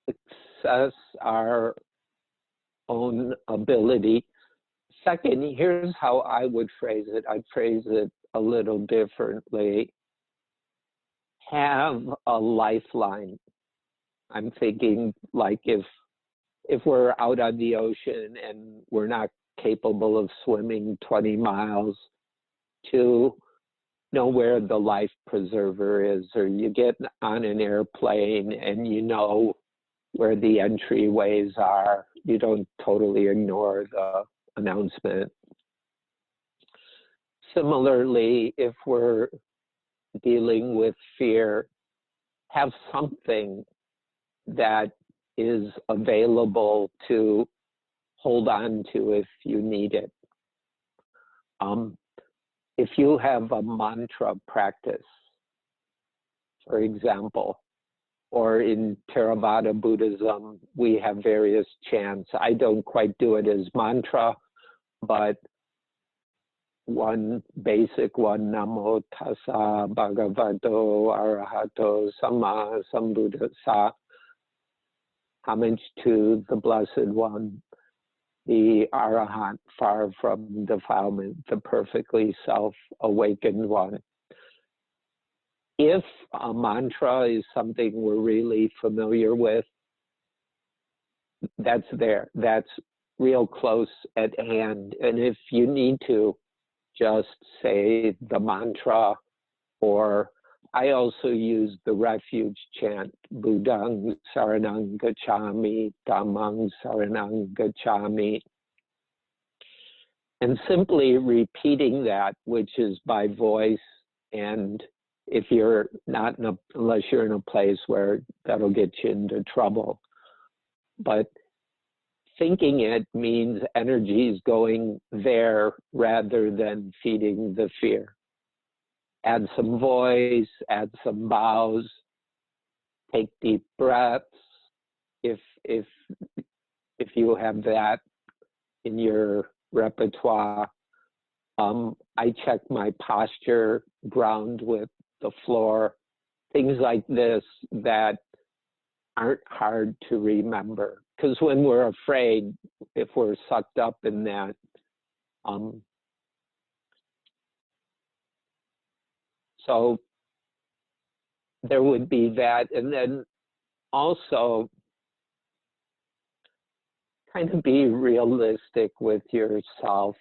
assess our own ability. Second, here's how I would phrase it. I'd phrase it a little differently. Have a lifeline. I'm thinking like if we're out on the ocean and we're not capable of swimming 20 miles, to know where the life preserver is, or you get on an airplane and you know where the entryways are. You don't totally ignore the announcement. Similarly, if we're dealing with fear, have something that is available to hold on to if you need it. If you have a mantra practice, for example, or in Theravada Buddhism, we have various chants. I don't quite do it as mantra, but one basic one, Namo Tassa Bhagavato Arahato Sama Sambuddhassa, homage to the Blessed One, the Arahant, far from defilement, the perfectly self-awakened one. If a mantra is something we're really familiar with, that's there. That's real close at hand. And if you need to, just say the mantra, or I also use the refuge chant, Buddhang Saranang Gacchami, Dhammang Saranang Gacchami. And simply repeating that, which is by voice, and if you're not unless you're in a place where that'll get you into trouble. But thinking it means energy is going there rather than feeding the fear. Add some voice, add some bows, take deep breaths. If you have that in your repertoire, I check my posture, ground with the floor, things like this that aren't hard to remember. Because when we're afraid, if we're sucked up in that, so there would be that. And then also kind of be realistic with yourself.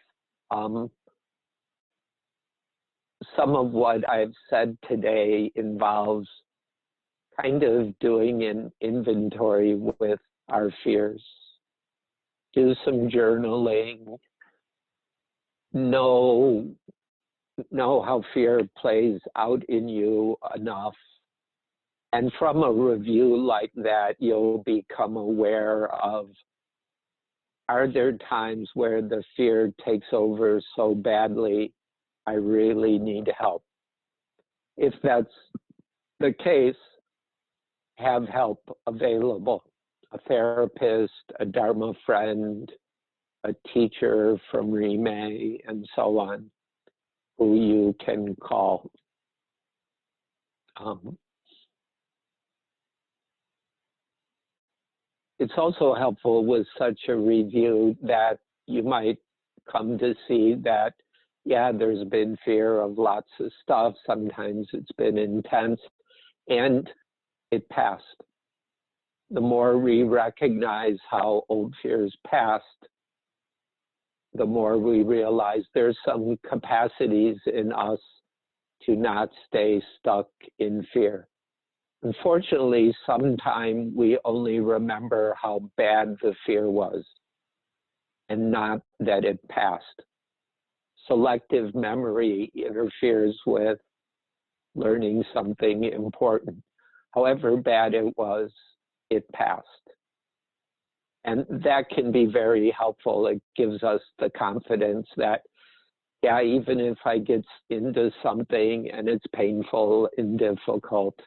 Some of what I've said today involves kind of doing an inventory with our fears. Do some journaling. Know how fear plays out in you enough. And from a review like that, you'll become aware of, are there times where the fear takes over so badly, I really need help? If that's the case, have help available. A therapist, a Dharma friend, a teacher from Rime, and so on, who you can call. It's also helpful with such a review that you might come to see that, yeah, there's been fear of lots of stuff. Sometimes it's been intense, and it passed. The more we recognize how old fears passed, the more we realize there's some capacities in us to not stay stuck in fear. Unfortunately, sometimes we only remember how bad the fear was and not that it passed. Selective memory interferes with learning something important. However bad it was, it passed. And that can be very helpful. It gives us the confidence that, yeah, even if I get into something and it's painful and difficult,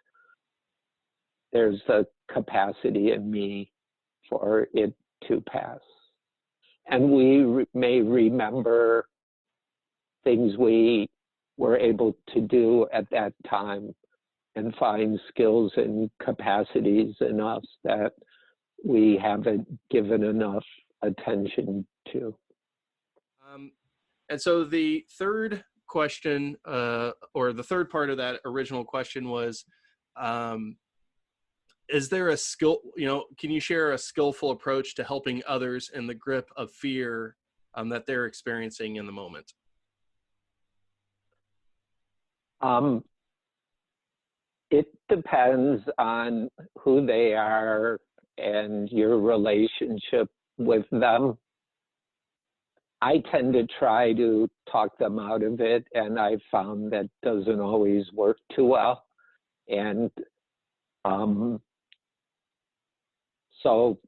there's the capacity in me for it to pass. And we may remember things we were able to do at that time and find skills and capacities in us that we haven't given enough attention to. And so the third question, or the third part of that original question was, is there a skill, can you share a skillful approach to helping others in the grip of fear that they're experiencing in the moment? It depends on who they are and your relationship with them. I tend to try to talk them out of it, and I found that doesn't always work too well. And so,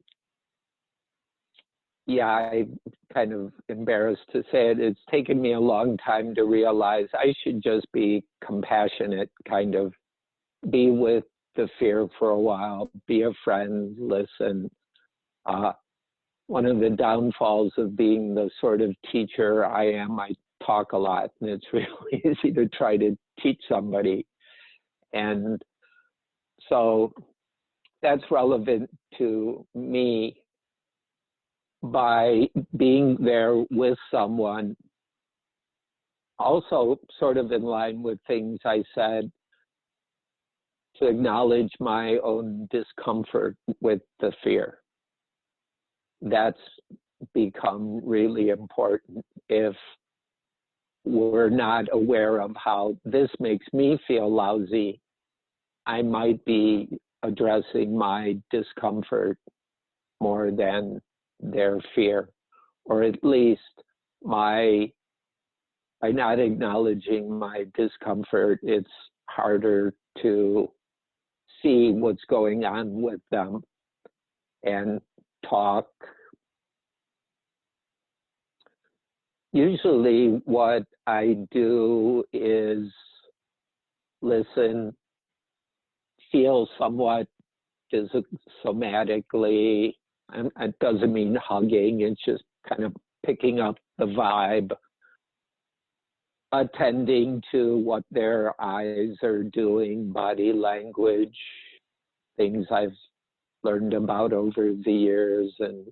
yeah, I'm kind of embarrassed to say it. It's taken me a long time to realize I should just be compassionate, kind of be with the fear for a while, be a friend, listen. One of the downfalls of being the sort of teacher I am, I talk a lot, and it's really easy to try to teach somebody. And so that's relevant to me. By being there with someone, also sort of in line with things I said, to acknowledge my own discomfort with the fear. That's become really important. If we're not aware of how this makes me feel lousy, I might be addressing my discomfort more than their fear, or at least by not acknowledging my discomfort, it's harder to see what's going on with them and talk. Usually what I do is listen, feel somewhat somatically, and it doesn't mean hugging, it's just kind of picking up the vibe, attending to what their eyes are doing, body language, things I've learned about over the years, and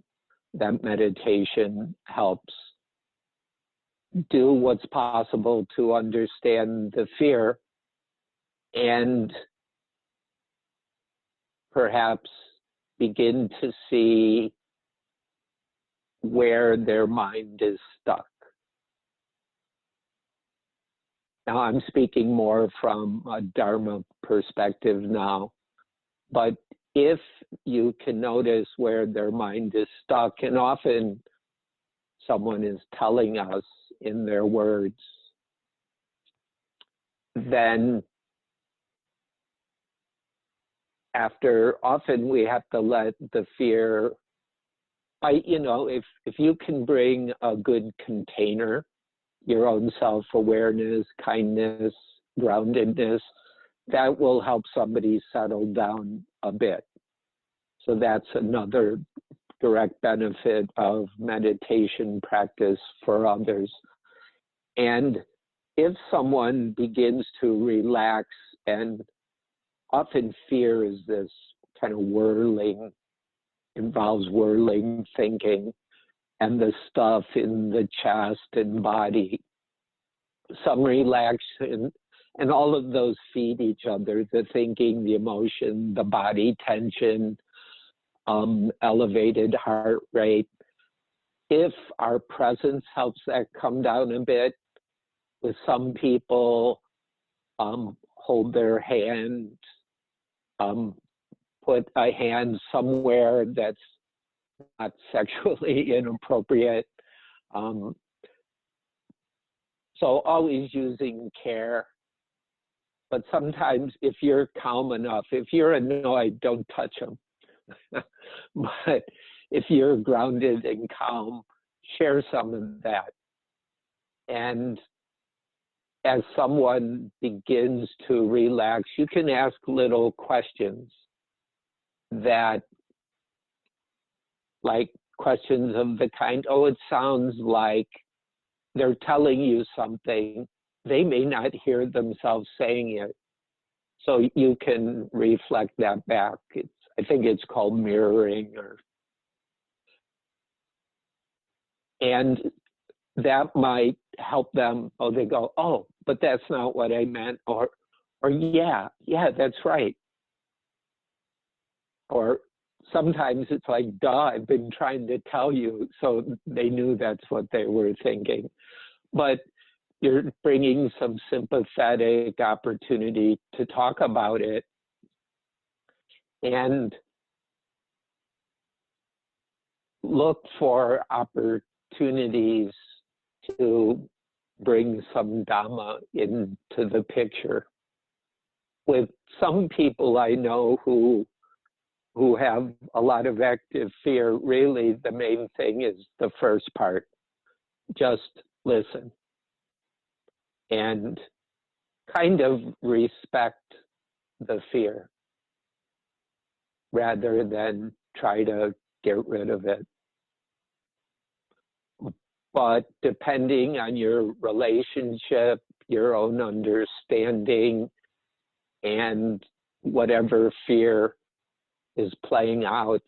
that meditation helps do what's possible to understand the fear and perhaps begin to see where their mind is stuck. Now, I'm speaking more from a Dharma perspective now, but if you can notice where their mind is stuck, and often someone is telling us in their words, then often we have to let the fear, if you can bring a good container, your own self-awareness, kindness, groundedness, that will help somebody settle down a bit. So that's another direct benefit of meditation practice for others. And if someone begins to relax, and often fear is this kind of involves whirling thinking, and the stuff in the chest and body, some relaxation, and all of those feed each other, the thinking, the emotion, the body tension, elevated heart rate. If our presence helps that come down a bit, with some people, hold their hand, put a hand somewhere that's not sexually inappropriate. So always using care. But sometimes if you're calm enough, if you're annoyed, don't touch them. But if you're grounded and calm, share some of that. And as someone begins to relax, you can ask little questions that, like questions of the kind, oh, it sounds like they're telling you something. They may not hear themselves saying it. So you can reflect that back. I think it's called mirroring, and that might help them. Oh, they go, oh, but that's not what I meant, or yeah, that's right. Or sometimes it's like, duh, I've been trying to tell you, so they knew that's what they were thinking. But you're bringing some sympathetic opportunity to talk about it. And look for opportunities to bring some Dhamma into the picture. With some people I know who have a lot of active fear, really the main thing is the first part. Just listen and kind of respect the fear. rather than try to get rid of it. But depending on your relationship, your own understanding, and whatever fear is playing out,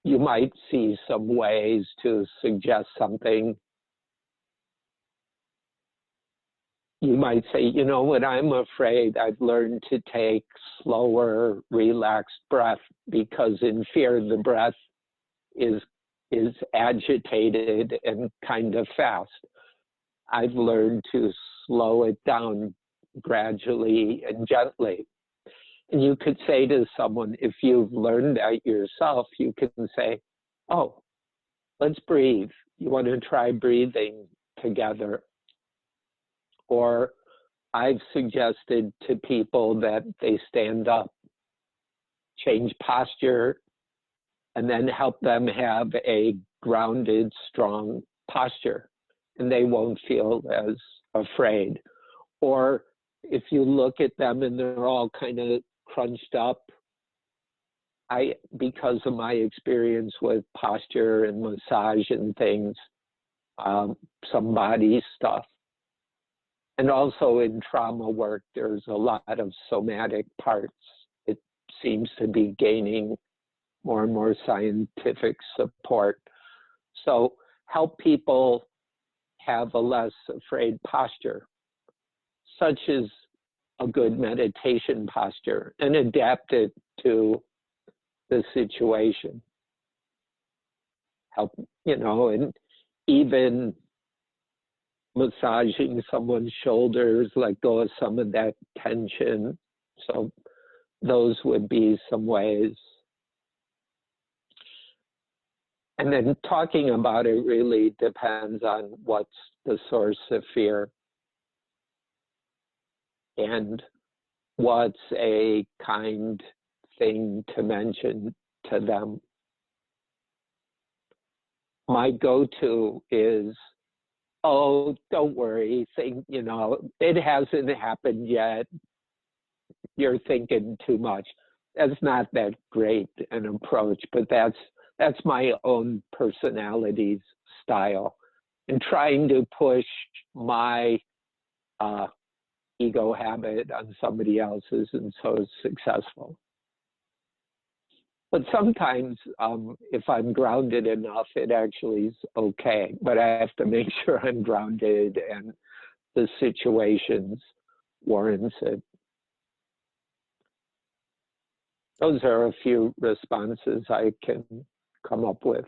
you might see some ways to suggest something. You might say, you know, when I'm afraid, I've learned to take slower, relaxed breath, because in fear, the breath is agitated and kind of fast. I've learned to slow it down gradually and gently. And you could say to someone, if you've learned that yourself, you can say, oh, let's breathe. You want to try breathing together? Or I've suggested to people that they stand up, change posture, and then help them have a grounded, strong posture, and they won't feel as afraid. Or if you look at them and they're all kind of crunched up, because of my experience with posture and massage and things, some body stuff, and also in trauma work, there's a lot of somatic parts. It seems to be gaining more and more scientific support. So help people have a less afraid posture, such as a good meditation posture, and adapt it to the situation. Help, you know, and even massaging someone's shoulders, let go of some of that tension. So those would be some ways. And then talking about it really depends on what's the source of fear and what's a kind thing to mention to them. My go-to is, oh, don't worry, you know, it hasn't happened yet. You're thinking too much. That's not that great an approach, but that's my own personality's style. And trying to push my ego habit on somebody else isn't so successful. But sometimes, if I'm grounded enough, it actually is okay. But I have to make sure I'm grounded and the situations warrants it. Those are a few responses I can come up with.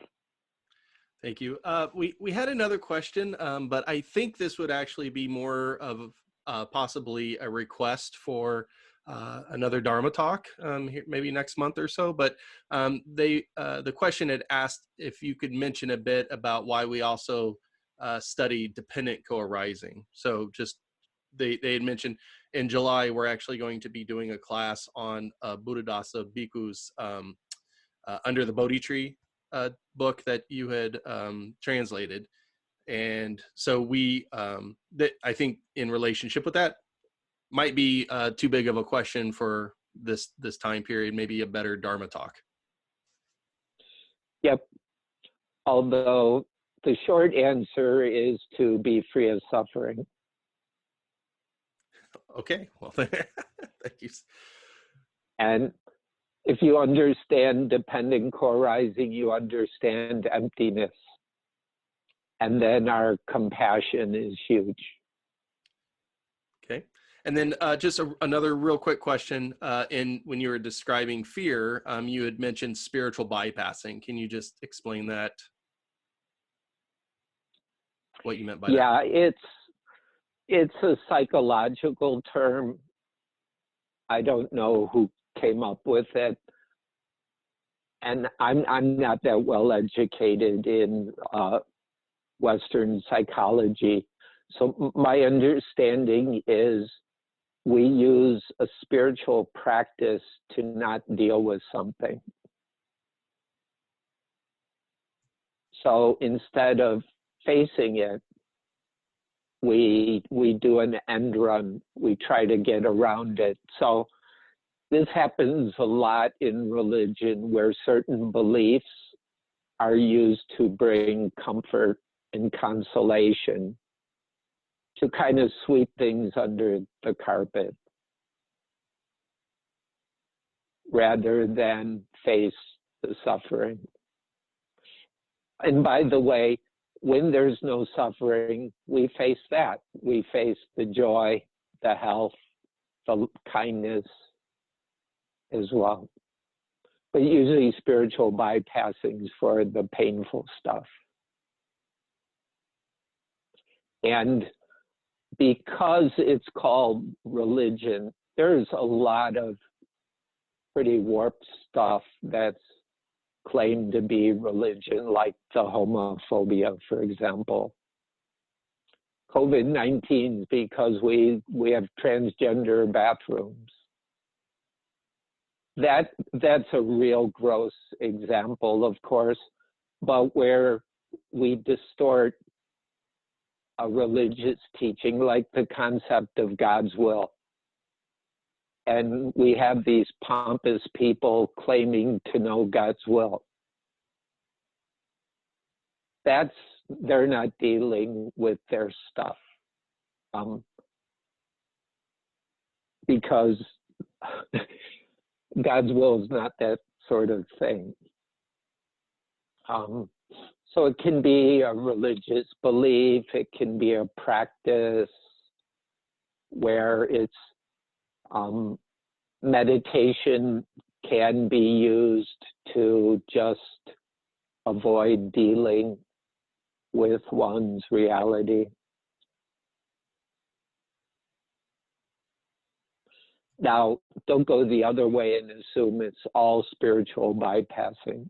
Thank you. We had another question, but I think this would actually be more of possibly a request for another Dharma talk, here, maybe next month or so. But the question had asked if you could mention a bit about why we also study dependent co-arising. So just they had mentioned in July we're actually going to be doing a class on Buddhadasa Bhikkhu's Under the Bodhi Tree book that you had translated. And so we, I think in relationship with that, might be too big of a question for this time period, maybe a better Dharma talk. Yep. Although the short answer is to be free of suffering. Okay, well, thank you. And if you understand dependent co-arising, you understand emptiness. And then our compassion is huge. Okay. And then just another real quick question. When you were describing fear, you had mentioned spiritual bypassing. Can you just explain that? What you meant by that? Yeah, it's a psychological term. I don't know who came up with it. And I'm not that well educated in Western psychology. So my understanding is we use a spiritual practice to not deal with something. So instead of facing it, we do an end run. We try to get around it. So This happens a lot in religion where certain beliefs are used to bring comfort and consolation, to kind of sweep things under the carpet rather than face the suffering. And by the way, when there's no suffering, we face that. We face the joy, the health, the kindness as well. But usually spiritual bypassing is for the painful stuff. And because it's called religion, there's a lot of pretty warped stuff that's claimed to be religion, like the homophobia, for example. COVID-19 because we have transgender bathrooms. That's a real gross example, of course, but where we distort a religious teaching, like the concept of God's will. And we have these pompous people claiming to know God's will. They're not dealing with their stuff. Because God's will is not that sort of thing. So it can be a religious belief, it can be a practice where it's meditation can be used to just avoid dealing with one's reality. Now, don't go the other way and assume it's all spiritual bypassing.